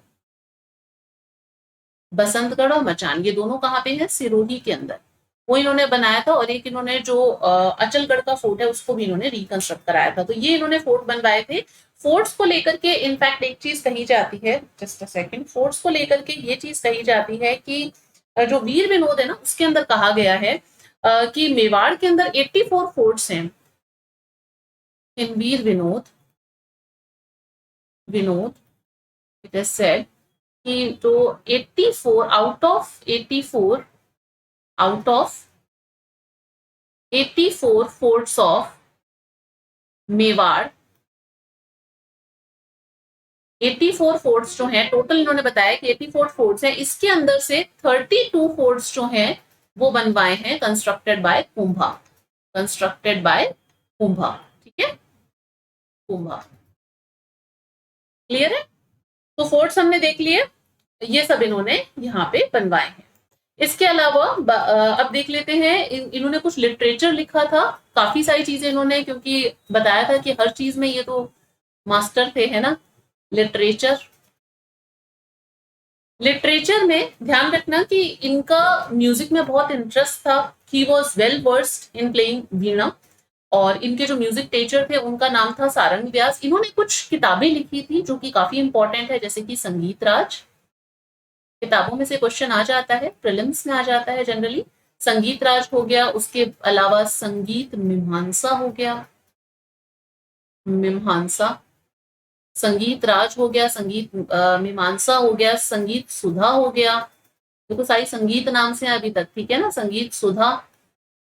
बसंतगढ़ और मचान ये दोनों कहाँ पे है? सिरोही के अंदर। वो इन्होंने बनाया था। और एक इन्होंने जो अचलगढ़ का फोर्ट है उसको भी इन्होंने रिकंस्ट्रक्ट कराया था। तो ये इन्होंने फोर्ट बनवाए थे। फोर्ट्स को लेकर के इनफैक्ट एक चीज कही जाती है, जस्ट अ सेकंड, फोर्ट्स को लेकर के ये चीज कही जाती है कि जो वीर विनोद है ना उसके अंदर कहा गया है कि मेवाड़ के अंदर 84 फोर्ट्स हैं। इन वीर विनोद इट इज सेड कि जो 84 out of 84 forts of Mewar, 84 forts जो हैं टोटल इन्होंने बताया कि 84 फोर्ट्स हैं। इसके अंदर से 32 फोर्ट्स जो हैं वो बनवाए हैं कंस्ट्रक्टेड बाय कुंभा। ठीक है, कुंभा। क्लियर है? तो फोर्ट्स हमने देख लिए, ये सब इन्होंने यहाँ पे बनवाए हैं। इसके अलावा अब देख लेते हैं इन्होंने कुछ लिटरेचर लिखा था। काफी सारी चीजें इन्होंने, क्योंकि बताया था कि हर चीज में ये तो मास्टर थे, है ना। लिटरेचर में ध्यान रखना कि इनका म्यूजिक में बहुत इंटरेस्ट था। He was well versed in playing veena. और इनके जो म्यूजिक टीचर थे उनका नाम था सारंग व्यास। इन्होंने कुछ किताबें लिखी थी जो कि काफी इंपॉर्टेंट है, जैसे कि संगीत राज। किताबों में से क्वेश्चन आ जाता है, प्रीलिम्स में आ जाता है जनरली। संगीत राज हो गया, उसके अलावा संगीत मीमांसा हो गया, संगीत राज हो गया, संगीत मीमांसा हो गया, संगीत सुधा हो गया। देखो सारी संगीत नाम से अभी तक, ठीक है ना। संगीत सुधा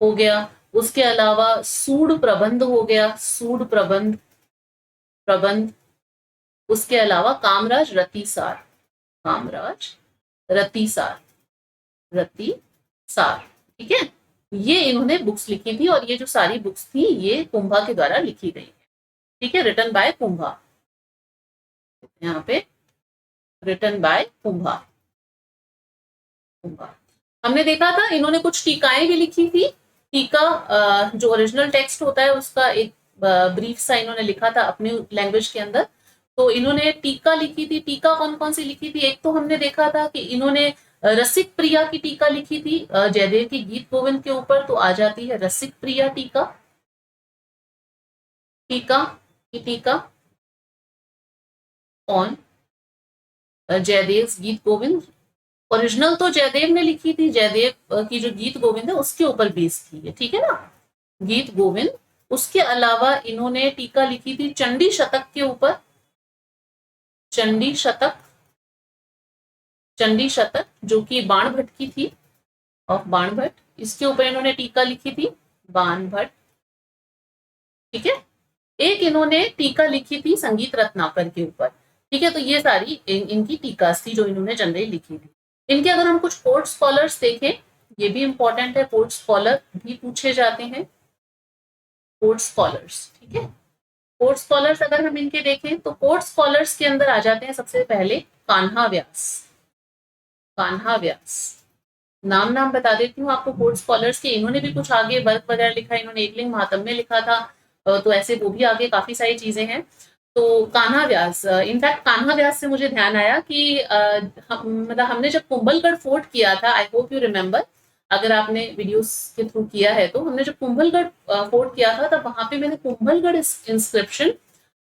हो गया। उसके अलावा सूड प्रबंध हो गया, प्रबंध। उसके अलावा कामराज रतिसार, ठीक है। ये इन्होंने बुक्स लिखी थी और ये जो सारी बुक्स थी ये कुंभा के द्वारा लिखी गई है, ठीक है। रिटन बाय कुंभा, यहाँ पे रिटन बाय कुंभा। हमने देखा था इन्होंने कुछ टीकाएं भी लिखी थी। टीका जो ओरिजिनल टेक्स्ट होता है उसका एक ब्रीफ सा इन्होंने लिखा था अपने लैंग्वेज के अंदर। तो इन्होंने टीका लिखी थी। टीका कौन कौन सी लिखी थी? एक तो हमने देखा था कि इन्होंने रसिक प्रिया की टीका लिखी थी जयदेव की गीत गोविंद के ऊपर। तो आ जाती है रसिक प्रिया टीका ऑन जयदेव गीत गोविंद। ओरिजिनल तो जयदेव ने लिखी थी, जयदेव की जो गीत गोविंद है उसके ऊपर बेस्ड थी, ठीक है ना, गीत गोविंद। उसके अलावा इन्होंने टीका लिखी थी चंडी शतक के ऊपर, चंडी शतक जो कि बाण भट्ट की थी, ऑफ बाण भट्ट। इसके ऊपर इन्होंने टीका लिखी थी, बाण भट्ट, ठीक है। एक इन्होंने टीका लिखी थी संगीत रत्नाकर के ऊपर, ठीक है। तो ये सारी इनकी टीकास थी जो इन्होंने जनरली लिखी थी। इनके अगर हम कुछ कोर्ट स्कॉलर्स देखें, ये भी इंपॉर्टेंट है, कोर्ट स्कॉलर भी पूछे जाते हैं, कोर्ट स्कॉलर्स, ठीक है। कोर्ट स्कॉलर्स अगर हम इनके देखें तो कोर्ट स्कॉलर्स के अंदर आ जाते हैं सबसे पहले कान्हा व्यास। नाम बता देती हूँ आपको कोर्ट स्कॉलर्स के। इन्होंने भी कुछ आगे वर्क वगैरह लिखा, इन्होंने एकलिंग महात्म्य लिखा था, तो ऐसे वो भी आगे काफी सारी चीजें हैं। तो कान्हा व्यास, इनफैक्ट कान्हा व्यास से मुझे ध्यान आया कि मतलब हमने जब कुंभलगढ़ फोर्ट किया था, आई होप यू रिमेम्बर, अगर आपने वीडियोस के थ्रू किया है तो, हमने जब कुंभलगढ़ फोर्ट किया था तब वहां पे मैंने कुंभलगढ़ इंस्क्रिप्शन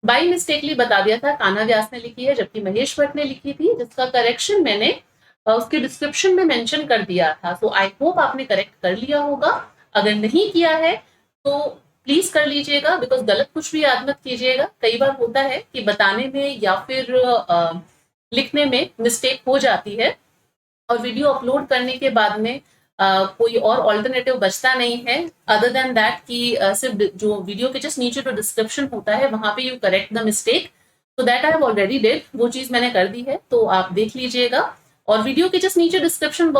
बाई मिस्टेकली बता दिया था कान्हा व्यास ने लिखी है, जबकि महेश भट्ट ने लिखी थी, जिसका करेक्शन मैंने उसके डिस्क्रिप्शन में मेंशन कर दिया था। तो आई होप आपने करेक्ट कर लिया होगा। अगर नहीं किया है तो प्लीज कर लीजिएगा, बिकॉज गलत कुछ भी याद मत कीजिएगा। कई बार होता है कि बताने में या फिर लिखने में मिस्टेक हो जाती है और वीडियो अपलोड करने के बाद में कोई और ऑल्टरनेटिव बचता नहीं है अदर देन दैट कि सिर्फ जो वीडियो के जस्ट नीचे जो डिस्क्रिप्शन होता है वहां पे यू करेक्ट द मिस्टेक। तो that I have already did, वो चीज मैंने कर दी है, तो आप देख लीजिएगा। और वीडियो के जस्ट नीचे डिस्क्रिप्शन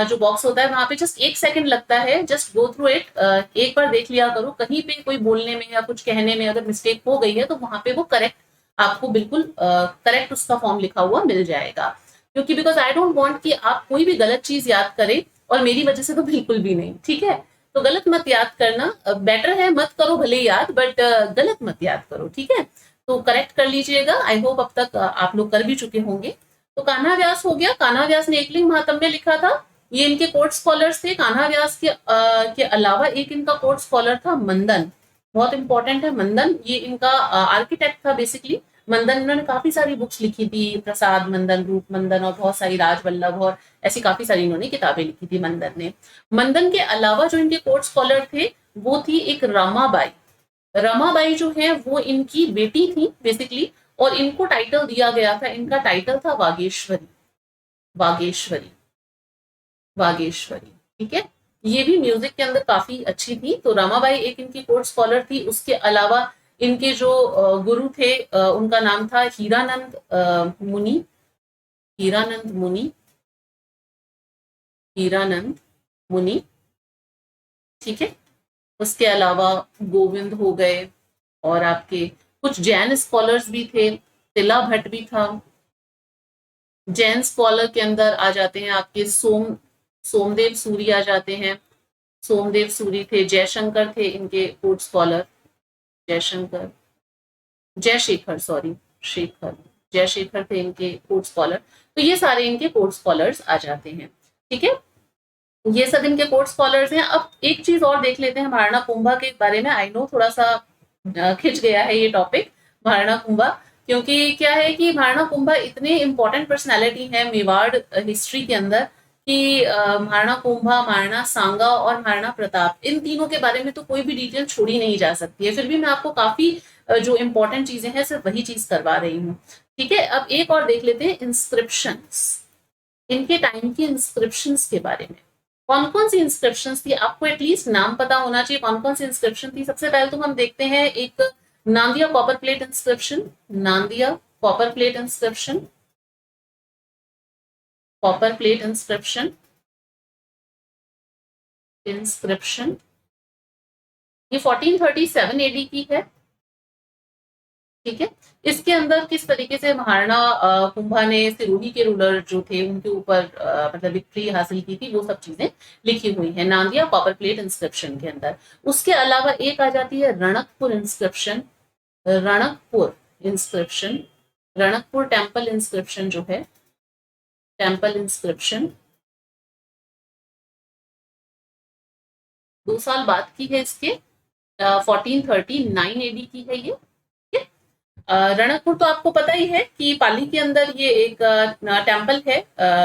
जो बॉक्स होता है वहां पे जस्ट 1 सेकंड लगता है, जस्ट गो थ्रू इट, एक बार देख लिया करो। कहीं पे कोई बोलने में या कुछ कहने में अगर मिस्टेक हो गई है तो वहां पे वो करेक्ट आपको बिल्कुल करेक्ट उसका फॉर्म लिखा हुआ मिल जाएगा। क्योंकि बिकॉज आई डोंट वांट कि आप कोई भी गलत चीज याद करें और मेरी वजह से तो बिल्कुल भी नहीं, ठीक है। तो गलत मत याद करना, बेटर है मत करो भले याद, बट गलत मत याद करो, ठीक है। तो करेक्ट कर लीजिएगा। आई होप अब तक आप लोग कर भी चुके होंगे। तो कान्हा व्यास हो गया। कान्हा व्यास ने एकलिंग महात्म्य लिखा था। ये इनके कोर्ट स्कॉलर्स थे। कान्हा व्यास के अलावा एक इनका कोर्ट स्कॉलर था मंदन, बहुत इंपॉर्टेंट है मंदन। ये इनका आर्किटेक्ट था बेसिकली। मंदन, इन्होंने काफी सारी बुक्स लिखी थी, प्रसाद मंदन, रूप मंदन और बहुत सारी, राजवल्लभ और ऐसी काफी सारी इन्होंने किताबें लिखी थी मंदन ने। मंदन के अलावा जो इनके कोर्ट स्कॉलर थे वो थी एक रमाबाई। रमाबाई जो है वो इनकी बेटी थी बेसिकली, और इनको टाइटल दिया गया था, इनका टाइटल था वागेश्वरी। वागेश्वरी, वागेश्वरी, ठीक है। ये भी म्यूजिक के अंदर काफी अच्छी थी। तो रमाबाई एक इनकी कोर्ट स्कॉलर थी। उसके अलावा इनके जो गुरु थे उनका नाम था हीरानंद मुनि। हीरानंद मुनि, हीरानंद मुनि, ठीक है। उसके अलावा गोविंद हो गए, और आपके कुछ जैन स्कॉलर्स भी थे। तिला भट्ट भी था। जैन स्कॉलर के अंदर आ जाते हैं आपके सोमदेव सूरी आ जाते हैं। सोमदेव सूरी थे। जयशंकर थे इनके court scholar. Jaishankar, Jaishekhar, sorry, Shekhar, Jaishekhar थे इनके कोर्ट स्कॉलर। तो ये सारे इनके कोर्ट स्कॉलर्स आ जाते हैं, ठीक है। ये सब इनके कोर्ट स्कॉलर्स हैं। अब एक चीज और देख लेते हैं महाराणा कुंभा के बारे में। आई नो थोड़ा सा खिंच गया है ये टॉपिक महाराणा कुंभा, क्योंकि क्या है कि महाराणा कुंभा इतने इंपॉर्टेंट पर्सनालिटी है मेवाड़ हिस्ट्री के अंदर कि महाराणा कुंभा, महाराणा सांगा और महाराणा प्रताप, इन तीनों के बारे में तो कोई भी डिटेल छोड़ी नहीं जा सकती है। फिर भी मैं आपको काफी जो इंपॉर्टेंट चीजें हैं सिर्फ वही चीज करवा रही हूँ, ठीक है। अब एक और देख लेते हैं इंस्क्रिप्शंस, इनके टाइम की इंस्क्रिप्शंस के बारे में। कौन कौन सी इंस्क्रिप्शंस थी, आपको एटलीस्ट नाम पता होना चाहिए कौन कौन सी इंस्क्रिप्शन थी। सबसे पहले तो हम देखते हैं एक Nandiya copper plate inscription. Nandiya copper plate inscription, copper plate inscription, inscription ये 1437 एडी की है, ठीक है। इसके अंदर किस तरीके से महाराणा कुंभा ने सिरोही के रूलर जो थे उनके ऊपर मतलब विक्ट्री हासिल की थी, वो सब चीजें लिखी हुई है नांदिया कॉपर प्लेट इंस्क्रिप्शन के अंदर। उसके अलावा एक आ जाती है Ranakpur inscription. Ranakpur inscription, Ranakpur temple inscription जो है, टेम्पल इंस्क्रिप्शन 2 साल बाद की है इसके, 1439 एडी की है ये। रणकपुर तो आपको पता ही है कि पाली के अंदर ये एक टेम्पल है,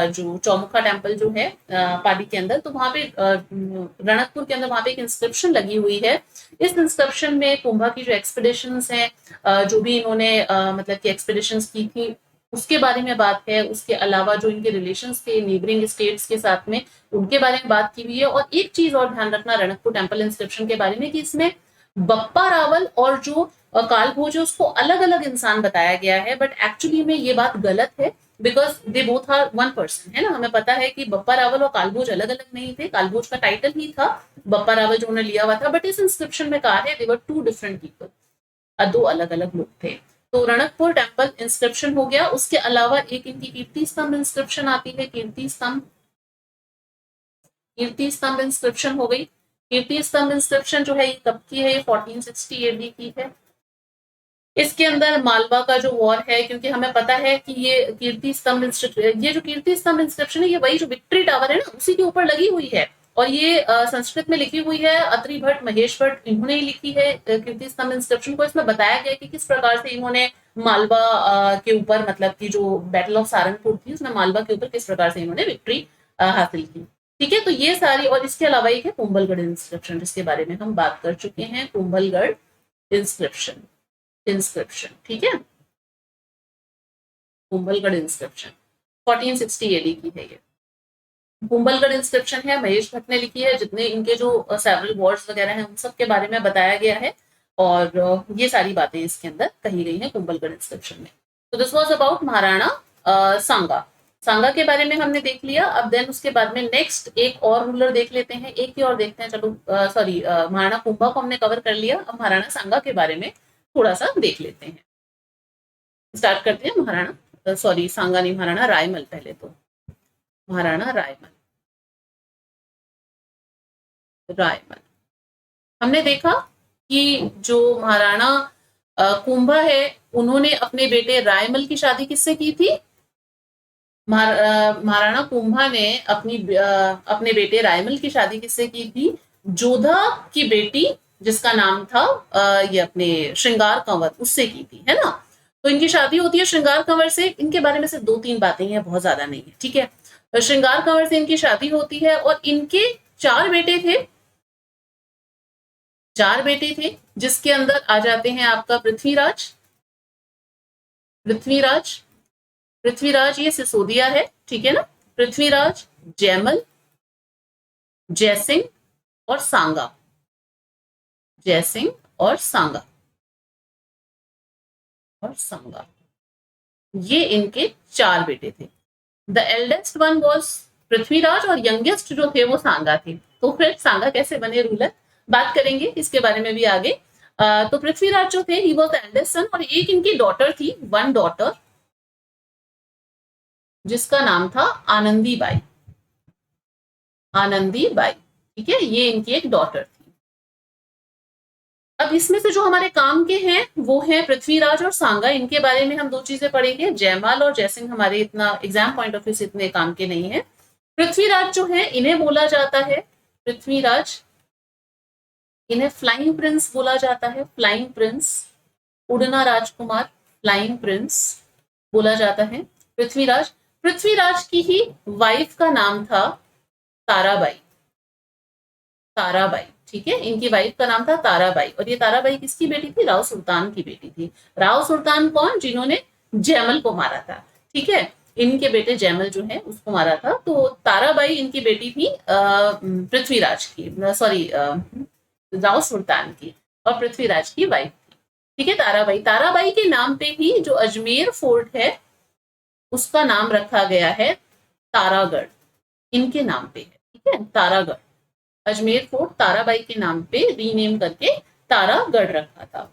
जो चौमुखा टेम्पल जो है पाली के अंदर। तो वहां पे रणकपुर के अंदर वहां पे एक इंस्क्रिप्शन लगी हुई है। इस इंस्क्रिप्शन में कुंभा की जो एक्सपेडिशंस हैं, जो भी इन्होंने मतलब कि एक्सपेडिशंस की थी उसके बारे में बात है। उसके अलावा जो इनके रिलेशंस थे नेबरिंग स्टेट्स के साथ में, उनके बारे में बात की हुई है। और एक चीज और ध्यान रखना रणकपुर टेम्पल इंस्क्रिप्शन के बारे में कि इसमें बप्पा रावल और जो काल भोज है उसको अलग अलग इंसान बताया गया है, बट एक्चुअली में ये बात गलत है, because they both are one person, है ना। हमें पता है कि बप्पा रावल और कालभोज अलग अलग नहीं थे, कालभोज का टाइटल ही था, बप्पा रावल जो उन्होंने लिया हुआ था, बट इस इंस्क्रिप्शन में कहा है दे वर टू डिफरेंट पीपल, दो अलग अलग लोग थे। तो रणकपुर टेम्पल इंस्क्रिप्शन हो गया। उसके अलावा एक इनकी कीर्ति स्तंभ इंस्क्रिप्शन आती है। कीर्ति स्तंभ, कीर्ति स्तंभ इंस्क्रिप्शन हो गई। कीर्ति स्तंभ इंस्क्रिप्शन जो है ये कब की है, ये 1460 एडी की है। इसके अंदर मालवा का जो वॉर है, क्योंकि हमें पता है कि ये कीर्ति स्तंभ ये जो कीर्ति स्तंभ इंस्क्रिप्शन है ये वही जो विक्ट्री टावर है ना उसी के ऊपर लगी हुई है, और ये संस्कृत में लिखी हुई है। अत्रि भट्ट, महेश भट्ट इन्होंने ही लिखी है कीर्ति स्तंभ इंस्क्रिप्शन को। इसमें बताया गया कि किस प्रकार से इन्होंने मालवा के ऊपर, मतलब की जो बैटल ऑफ सारंगपुर थी उसमें मालवा के ऊपर किस प्रकार से इन्होंने विक्ट्री हासिल की, ठीक है। तो ये सारी, और इसके अलावा एक है कुंभलगढ़ इंस्क्रिप्शन जिसके बारे में हम बात कर चुके हैं। कुंभलगढ़ इंस्क्रिप्शन, इंस्क्रिप्शन, ठीक है। कुंभलगढ़ इंस्क्रिप्शन 1460 एडी की है ये। कुंभलगढ़ इंस्क्रिप्शन है, महेश भट्ट ने लिखी है। जितने इनके जो सेवरल वॉर्स वगैरह हैं उन सब के बारे में बताया गया है, और ये सारी बातें इसके अंदर कही गई हैं कुंभलगढ़ इंस्क्रिप्शन में। तो दिस वाज अबाउट महाराणा सांगा। सांगा के बारे में हमने देख लिया। अब देन उसके बाद में नेक्स्ट एक और रूलर देख लेते हैं, एक ही और देखते हैं। चलो सॉरी, महाराणा कुंभा को हमने कवर कर लिया, अब महाराणा सांगा के बारे में थोड़ा सा देख लेते हैं। स्टार्ट करते हैं महाराणा, सॉरी सांगा नहीं, महाराणा रायमल। पहले तो महाराणा रायमल, रायमल। हमने देखा कि जो महाराणा कुंभा है उन्होंने अपने बेटे रायमल की शादी किससे की थी? महाराणा कुंभा ने अपने बेटे रायमल की शादी किससे की थी? जोधा की बेटी जिसका नाम था ये अपने श्रृंगार कंवर, उससे की थी, है ना। तो इनकी शादी होती है श्रृंगार कंवर से। इनके बारे में सिर्फ 2-3 बातें हैं, बहुत ज्यादा नहीं है, ठीक है। तो श्रृंगार कंवर से इनकी शादी होती है और इनके 4 बेटे थे। 4 बेटे थे जिसके अंदर आ जाते हैं आपका पृथ्वीराज। पृथ्वीराज पृथ्वीराज ये सिसोदिया है, ठीक है ना। पृथ्वीराज, जयमल, जयसिंह और सांगा। जयसिंह और सांगा ये इनके 4 बेटे थे। The eldest one was Prithviraj और यंगेस्ट जो थे वो सांगा थे। तो फिर सांगा कैसे बने रूलर, बात करेंगे इसके बारे में भी आगे। तो पृथ्वीराज जो थे he was the eldest son और एक इनकी डॉटर थी, 1 डॉटर जिसका नाम था आनंदी बाई। आनंदी बाई, ठीक है, ये इनकी एक डॉटर थी। अब इसमें से जो हमारे काम के हैं वो है पृथ्वीराज और सांगा। इनके बारे में हम 2 चीजें पढ़ेंगे। जयमाल और जयसिंह हमारे इतना एग्जाम पॉइंट ऑफ व्यू से इतने काम के नहीं है। पृथ्वीराज जो है इन्हें बोला जाता है, पृथ्वीराज इन्हें फ्लाइंग प्रिंस बोला जाता है। फ्लाइंग प्रिंस, उड़ना राजकुमार, फ्लाइंग प्रिंस बोला जाता है पृथ्वीराज। पृथ्वीराज की ही वाइफ का नाम था ताराबाई। ताराबाई, ठीक है, इनकी वाइफ का नाम था ताराबाई। और ये ताराबाई किसकी बेटी थी? राव सुल्तान की बेटी थी। राव सुल्तान कौन? जिन्होंने जयमल को मारा था, ठीक है। इनके बेटे जयमल जो है उसको मारा था। तो ताराबाई इनकी बेटी थी पृथ्वीराज की, सॉरी राव सुल्तान की, और पृथ्वीराज की वाइफ थी, ठीक है, ताराबाई। ताराबाई के नाम पे ही जो अजमेर फोर्ट है उसका नाम रखा गया है तारागढ़, इनके नाम पे है, ठीक है, तारागढ़। अजमेर फोर्ट ताराबाई के नाम पे रीनेम करके तारागढ़ रखा था।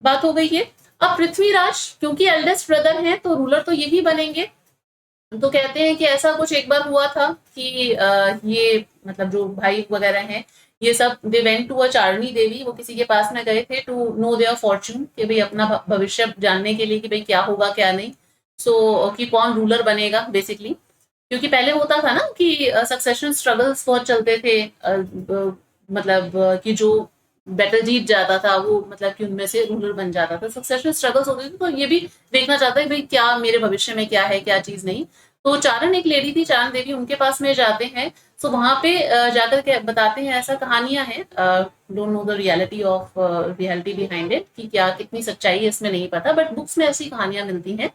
बात हो गई है। अब पृथ्वीराज क्योंकि एल्डेस्ट ब्रदर हैं तो रूलर तो यही बनेंगे। तो कहते हैं कि ऐसा कुछ एक बार हुआ था कि ये मतलब जो भाई वगैरह हैं ये सब दे वेंट टू अ चारणी देवी, वो किसी के पास में गए थे टू नो देयर फॉर्च्यून, कि भाई अपना भविष्य जानने के लिए कि भाई क्या होगा क्या नहीं। सो कि कौन रूलर बनेगा बेसिकली। क्योंकि पहले होता था ना कि सक्सेशन स्ट्रगल्स बहुत चलते थे, मतलब कि जो बैटल जीत जाता था वो मतलब कि उनमें से रूलर बन जाता था। सक्सेशन स्ट्रगल्स होते थे तो ये भी देखना चाहता है भाई क्या मेरे भविष्य में क्या है क्या चीज नहीं। तो चारण एक लेडी थी, चारण देवी, उनके पास में जाते हैं। सो वहां पे जाकर के बताते हैं, ऐसा कहानियां हैं, don't know the reality behind it कि क्या कितनी सच्चाई है इसमें नहीं पता, बट बुक्स में ऐसी कहानियां मिलती हैं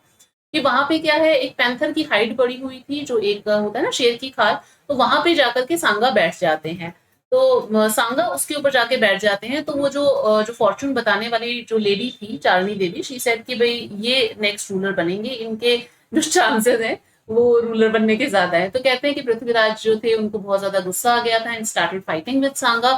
कि वहां पे क्या है, एक पैंथर की हाइट पड़ी हुई थी जो एक होता है ना शेर की खाल, तो वहां पे जाकर के सांगा बैठ जाते हैं। तो सांगा उसके ऊपर जाके बैठ जाते हैं। तो वो जो फॉर्चून बताने वाली जो लेडी थी चारणी देवी, शी सेड कि भाई ये नेक्स्ट रूलर बनेंगे, इनके जो चांसेस है वो रूलर बनने के ज्यादा है। तो कहते हैं कि पृथ्वीराज जो थे उनको बहुत ज्यादा गुस्सा आ गया था and started fighting with Sanga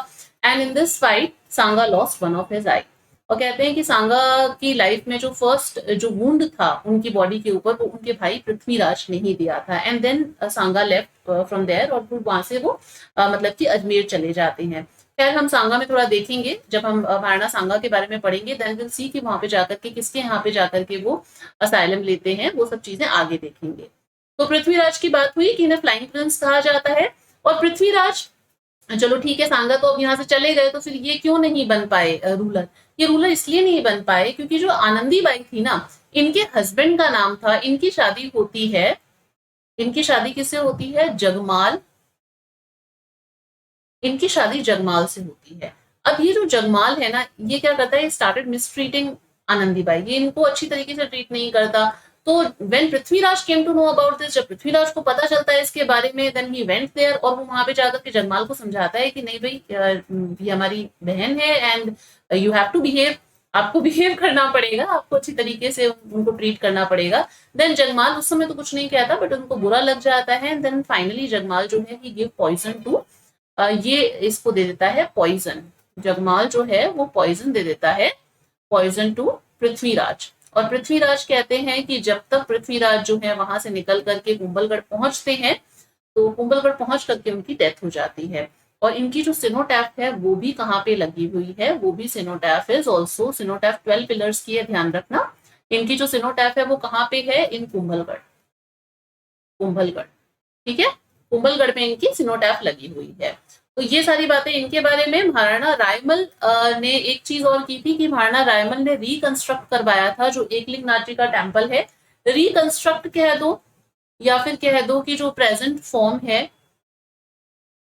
and in this fight Sanga lost one of his eye. और कहते हैं कि सांगा की लाइफ में जो फर्स्ट जो वुंड था उनकी बॉडी के ऊपर वो उनके भाई पृथ्वीराज ने ही दिया था। And then Sanga left from there और फिर वहां से वो मतलब कि अजमेर चले जाते हैं। खैर हम सांगा में थोड़ा देखेंगे जब हम महाराणा सांगा के बारे में पढ़ेंगे, देन विल सी कि वहां पे जाकर के किसके यहाँ पे जाकर के वो असाइलम लेते हैं, वो सब चीजें आगे देखेंगे। तो पृथ्वीराज की बात हुई कि इन्हें फ्लाइंग प्रिंस कहा जाता है। और पृथ्वीराज, चलो ठीक है, सांगा तो अब यहाँ से चले गए, तो फिर ये क्यों नहीं बन पाए रूलर? ये रूलर इसलिए नहीं बन पाए क्योंकि जो आनंदी बाई थी ना, इनके हस्बैंड का नाम था, इनकी शादी होती है, इनकी शादी किससे होती है? जगमाल। इनकी शादी जगमाल से होती है। अब ये जो जगमाल है ना, ये क्या करता है, स्टार्टेड मिसट्रीटिंग आनंदी बाई, ये इनको अच्छी तरीके से ट्रीट नहीं करता। तो when Prithviraj came to know about this, जब पृथ्वीराज को पता चलता है इसके बारे में, देन ही वेंट देयर और वो वहां पे जाकर के जगमाल को समझाता है कि नहीं भाई ये हमारी बहन है and you have to behave, आपको बिहेव करना पड़ेगा, आपको अच्छी तरीके से उनको ट्रीट करना पड़ेगा। देन जगमाल उस समय तो कुछ नहीं कहता बट उनको बुरा लग जाता है। देन फाइनली जगमाल जो है ही गिव पॉइजन टू, ये इसको दे देता है पॉइजन। जगमाल जो है वो पॉइजन दे देता है, पॉइजन टू पृथ्वीराज। और पृथ्वीराज कहते हैं कि जब तक पृथ्वीराज जो है वहां से निकल करके कुंभलगढ़ पहुंचते हैं तो कुंभलगढ़ पहुंच करके उनकी डेथ हो जाती है। और इनकी जो सिनोटैफ है वो भी कहाँ पे लगी हुई है, वो भी सिनोटैफ इज ऑल्सो, सिनोटैफ 12 पिलर्स की है, ध्यान रखना। इनकी जो सिनोटैफ है वो कहाँ पे है, इन कुंभलगढ़, कुंभलगढ़, ठीक है, कुंभलगढ़ में इनकी सिनोटैफ लगी हुई है। तो ये सारी बातें इनके बारे में। महाराणा रायमल ने एक चीज और की थी कि महाराणा रायमल ने रिकंस्ट्रक्ट करवाया था जो एकलिंगनाथ जी का टेम्पल है। रिकंस्ट्रक्ट कह दो या फिर कह दो कि जो प्रेजेंट फॉर्म है,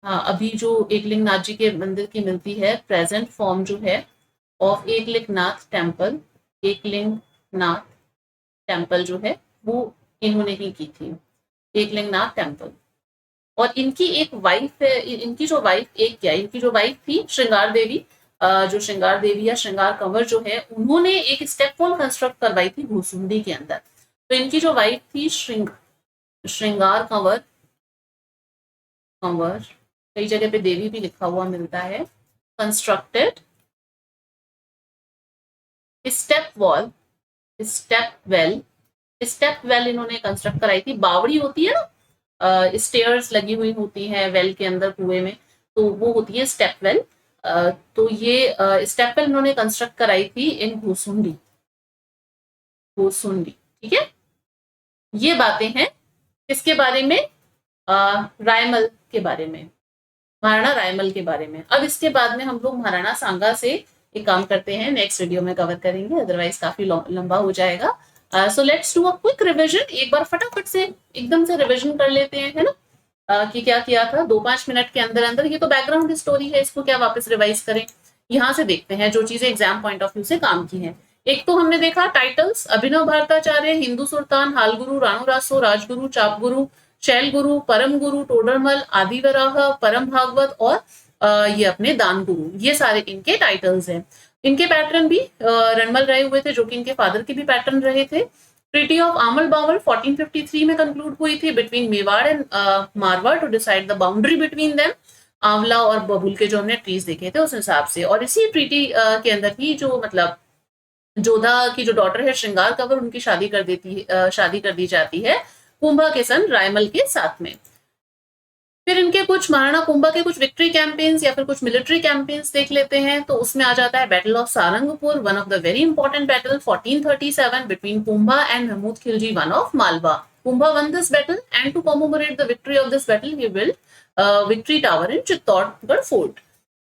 हाँ, अभी जो एकलिंगनाथ जी के मंदिर की मिलती है प्रेजेंट फॉर्म जो है of Eklingnath temple, Eklingnath temple जो है वो इन्होंने ही की थी, एकलिंगनाथ टेम्पल। और इनकी एक वाइफ है, इनकी जो वाइफ, एक क्या, इनकी जो वाइफ थी श्रृंगार देवी, जो श्रृंगार देवी या श्रृंगार कंवर जो है, उन्होंने एक स्टेप वॉल कंस्ट्रक्ट करवाई थी भूसुंडी के अंदर। तो इनकी जो वाइफ थी श्रृंगार कंवर, कंवर कई जगह पे देवी भी लिखा हुआ मिलता है, constructed step wall, step well, step well इन्होंने कंस्ट्रक्ट कराई थी। बावड़ी होती है ना, स्टेयर्स लगी हुई होती हैं वेल के अंदर कुएं में, तो वो होती है स्टेप वेल। तो ये स्टेप वेल इन्होंने कंस्ट्रक्ट कराई थी इन भूसुंडी, भूसुंडी, ठीक है। ये बातें हैं किसके बारे में, रायमल के बारे में, महाराणा रायमल के बारे में। अब इसके बाद में हम लोग महाराणा सांगा से एक काम करते हैं, नेक्स्ट वीडियो में कवर करेंगे, अदरवाइज काफी लंबा हो जाएगा। So let's do a quick revision, एक बार फटाफट से एकदम से रिवीजन कर लेते हैं, है ना, कि क्या किया था 2-5 मिनट के अंदर अंदर। ये तो बैकग्राउंड स्टोरी है, इसको क्या वापस रिवाइज करें। यहाँ से देखते हैं जो चीजें एग्जाम पॉइंट ऑफ व्यू से काम की हैं। एक तो हमने देखा टाइटल्स, अभिनव भारताचार्य, हिंदू सुल्तान, हालगुरु, राणू रासो, राजगुरु, चापगुरु, शैल गुरु, परम गुरु, टोडरमल, आदिवराह, परम भागवत और ये अपने दान गुरु, ये सारे इनके टाइटल्स हैं। इनके पैटर्न भी रणमल रहे हुए थे, जो कि इनके फादर के भी पैटर्न रहे थे। ट्रीटी ऑफ आमल बावल 1453 में कंक्लूड हुई थी between Mewar and Marwar to decide the boundary between them, आंवला और बबूल के जो हमने ट्रीज देखे थे उस हिसाब से। और इसी ट्रीटी के अंदर ही जो मतलब जोधा की जो डॉटर है श्रृंगार कंवर, उनकी शादी कर दी जाती है कुंभा के सन रायमल के साथ में। फिर इनके कुछ महाराणा कुंभा के कुछ विक्ट्री कैंपेन्स या फिर कुछ मिलिट्री कैंपेन्स देख लेते हैं। तो उसमें आ जाता है battle of Sarangpur, one of the very important battle 1437 between Kumbha and Mahmud Khilji, one of Malwa. Kumbha won this battle and to commemorate the victory of this battle he built victory tower in Chittorgarh fort.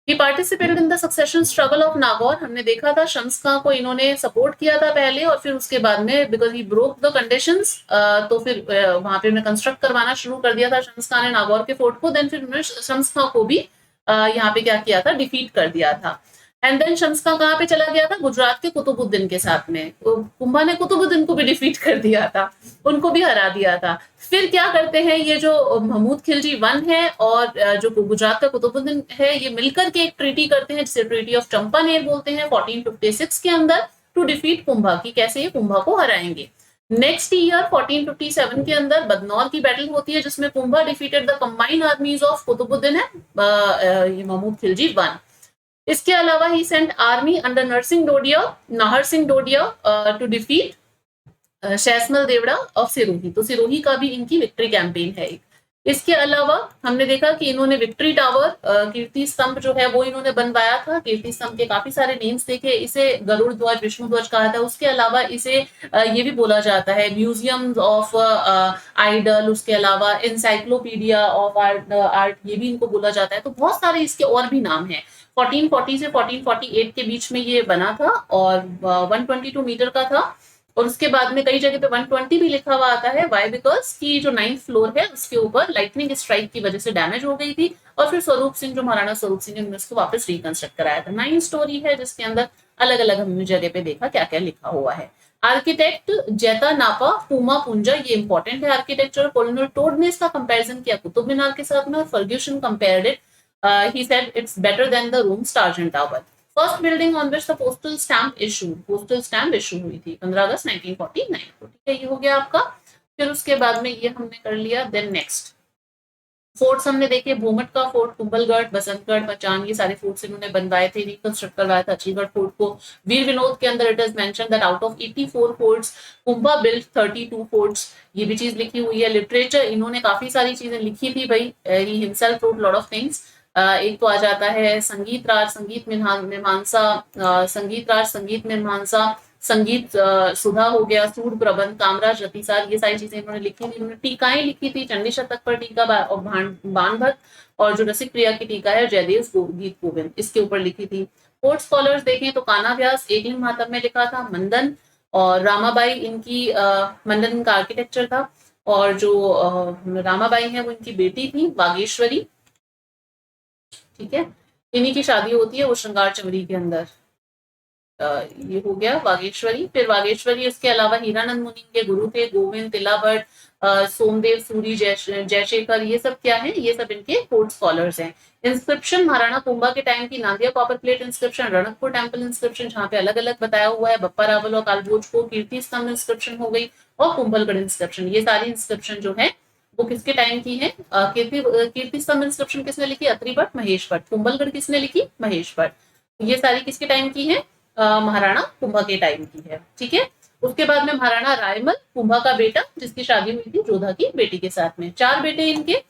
He participated in the succession struggle of Nagaur, हमने देखा था शम्स खां को इन्होंने सपोर्ट किया था पहले, और फिर उसके बाद में because he broke the conditions, तो फिर वहां पे उन्हें कंस्ट्रक्ट करवाना शुरू कर दिया था शम्स खां ने नागौर के फोर्ट को। देन फिर उन्होंने शम्स खां को भी यहाँ पे क्या किया था, डिफीट कर दिया था। एंड देन शम्स खां कहाँ पे चला गया था, गुजरात के कुतुबुद्दीन के साथ में। तो कुंभा ने कुतुबुद्दीन को भी डिफीट कर दिया था, उनको भी हरा दिया था। फिर क्या करते हैं, ये जो महमूद खिलजी वन है और जो गुजरात का कुतुबुद्दीन है, ये मिलकर के एक ट्रीटी करते हैं जिसे ट्रीटी ऑफ चंपानेर बोलते हैं 1456 के अंदर, टू डिफीट कुंभा, की कैसे ये कुंभा को हराएंगे। नेक्स्ट ईयर 1457 के अंदर बदनौर की बैटल होती है जिसमें Kumbha defeated the combined armies of Qutbuddin है महमूद खिलजी वन। इसके अलावा he sent army under Narsingh Dodiya, Nahar Singh Dodiya to defeat Shaisamal Devda of Sirohi. तो सिरोही का भी इनकी विक्ट्री कैंपेन है। इसके अलावा हमने देखा कि इन्होंने विक्ट्री टावर, कीर्ति स्तंभ जो है वो इन्होंने बनवाया था। कीर्ति स्तंभ के काफी सारे नेम्स देखे, इसे गरुड़ ध्वज, विष्णु ध्वज कहा था। उसके अलावा इसे ये भी बोला जाता है म्यूजियम ऑफ आइडल, उसके अलावा इंसाइक्लोपीडिया ऑफ आर्ट, ये भी इनको बोला जाता है। तो बहुत सारे इसके और भी नाम है। 1440 से 1448 के बीच में ये बना था और 122 मीटर का था। और उसके बाद में कई जगह पे 120 भी लिखा हुआ आता है। वाई? बिकॉज की जो 9th फ्लोर है उसके ऊपर लाइटनिंग स्ट्राइक की वजह से डैमेज हो गई थी, और फिर स्वरूप सिंह, जो महाराणा स्वरूप सिंह ने उसको वापस रिकंस्ट्रक्ट कराया था। 9 स्टोरी है जिसके अंदर अलग अलग हमने जगह पे देखा क्या क्या लिखा हुआ है। आर्किटेक्ट जैता नापा पूमा पुंजा, ये इंपॉर्टेंट है आर्किटेक्चर। कोलोनल टोड ने इसका कंपेरिजन किया कुतुब मीनार के साथ में। Fergusson compared it, he said it's better than the Rome Star Tower. First building on which the postal stamp issue हुई थी 15 अगस्त 1949 को। ठीक है, ये हो गया आपका। फिर उसके बाद में ये हमने कर लिया। देन नेक्स्ट फोर्ट्स हमने देखे, भूमट का फोर्ट, कुंभलगढ़, बसंतगढ़, मचान, ये सारे फोर्ट्स इन्होंने बनवाए थे, रिकंस्ट्रक्ट करवाया था अचीगढ़ फोर्ट को। वीर विनोद के अंदर it is mention that out of 84 forts Kumbha built 32 forts, ये भी चीज लिखी हुई है। लिटरेचर इन्होंने काफी सारी चीजें लिखी थी भाई, he himself wrote lot of things. एक तो आ जाता है संगीत राज, संगीत मीमांसा, संगीत सुधा हो गया, सूर प्रबंध, कामराज रतिसार, ये सारी चीजें इन्होंने लिखी थी। इन्होंने टीकाएं लिखी थी, चंडी शतक पर टीका और बाणभट्ट, और जो रसिक प्रिया की टीका है जयदेव गीत गोविंद, इसके ऊपर लिखी थी। कोर्ट स्कॉलर्स देखें तो कान्हा व्यास एकलिंग मातम में लिखा था, मंदन और रामाबाई इनकी मंडन इनका आर्किटेक्चर था, और जो रामाबाई है वो इनकी बेटी थी वागेश्वरी, ठीक है, इन्हीं की शादी होती है वो श्रृंगार चमरी के अंदर। ये हो गया वागेश्वरी। फिर वागेश्वरी इसके अलावा हीरानंद मुनि के गुरु थे, गोविंद, तिलाभट्ट, सोमदेव सूरी, जयशेखर, ये सब क्या है, ये सब इनके कोर्ट स्कॉलर्स हैं। इंस्क्रिप्शन महाराणा कुंभा के टाइम की Nadia copper plate inscription, Ranakpur temple inscription जहाँ पे अलग अलग बताया हुआ है, बप्पा रावल और कालभोज को कीर्ति स्तंभ इंस्क्रिप्शन हो गई, और कुंभलगढ़ इंस्क्रिप्शन, ये सारी इंस्क्रिप्शन जो है वो किसके टाइम की है। कीर्ति स्तंभ इंस्क्रिप्शन किसने लिखी, अत्रि भट्ट, महेश भट्ट। कुंभलगढ़ किसने लिखी, महेश भट्ट। ये सारी किसके टाइम की है, महाराणा कुंभा के टाइम की है, ठीक है। उसके बाद में महाराणा रायमल, कुंभा का बेटा, जिसकी शादी हुई थी जोधा की बेटी के साथ में। 4 बेटे इनके,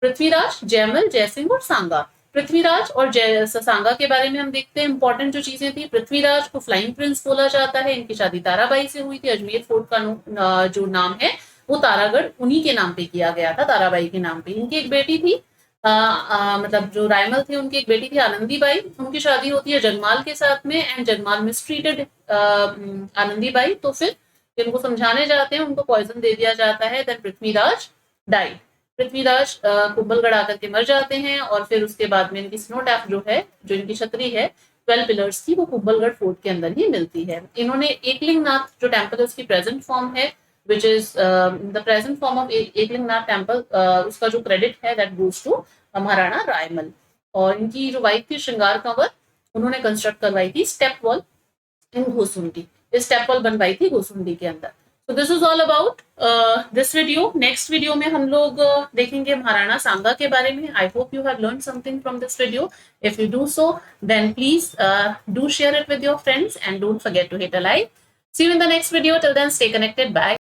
पृथ्वीराज, जयमल, जयसिंह और सांगा। पृथ्वीराज और सांगा के बारे में हम देखते हैं इंपॉर्टेंट जो चीजें थी। पृथ्वीराज को फ्लाइंग प्रिंस बोला जाता है, इनकी शादी ताराबाई से हुई थी। अजमेर फोर्ट का जो नाम है वो तारागढ़ उन्हीं के नाम पे किया गया था, ताराबाई के नाम पे। इनकी एक बेटी थी, मतलब जो रायमल थे उनकी एक बेटी थी आनंदी बाई, उनकी शादी होती है जगमाल के साथ में, and Jagmal mistreated Anandi by, तो फिर इनको समझाने जाते हैं, उनको पॉइजन दे दिया जाता है। देन पृथ्वीराज डाइड, पृथ्वीराज कुंभलगढ़ आकर के मर जाते हैं, और फिर उसके बाद में इनकी स्नोटैप जो है, जो इनकी छतरी है 12 पिलर्स की, वो कुंभलगढ़ फोर्ट के अंदर ही मिलती है। इन्होंने एकलिंग नाथ जो टेम्पल है उसकी प्रेजेंट फॉर्म है, which is the present form of Eklingnath temple, उसका जो क्रेडिट है that goes to Maharana Raimal. और इनकी जो वाइफ थी श्रृंगार कंवर, उन्होंने कंस्ट्रक्ट करवाई थी स्टेप वॉल इन घोसुंडी, स्टेप वॉल बनवाई थी घोसुंडी के अंदर। So this is all about this video. Next video में हम लोग देखेंगे महाराणा सांगा के बारे में। I hope you have learned something from this video. If you do so, then please do share it with your friends and don't forget to hit a like. See you in the next video. Till then, stay connected. Bye.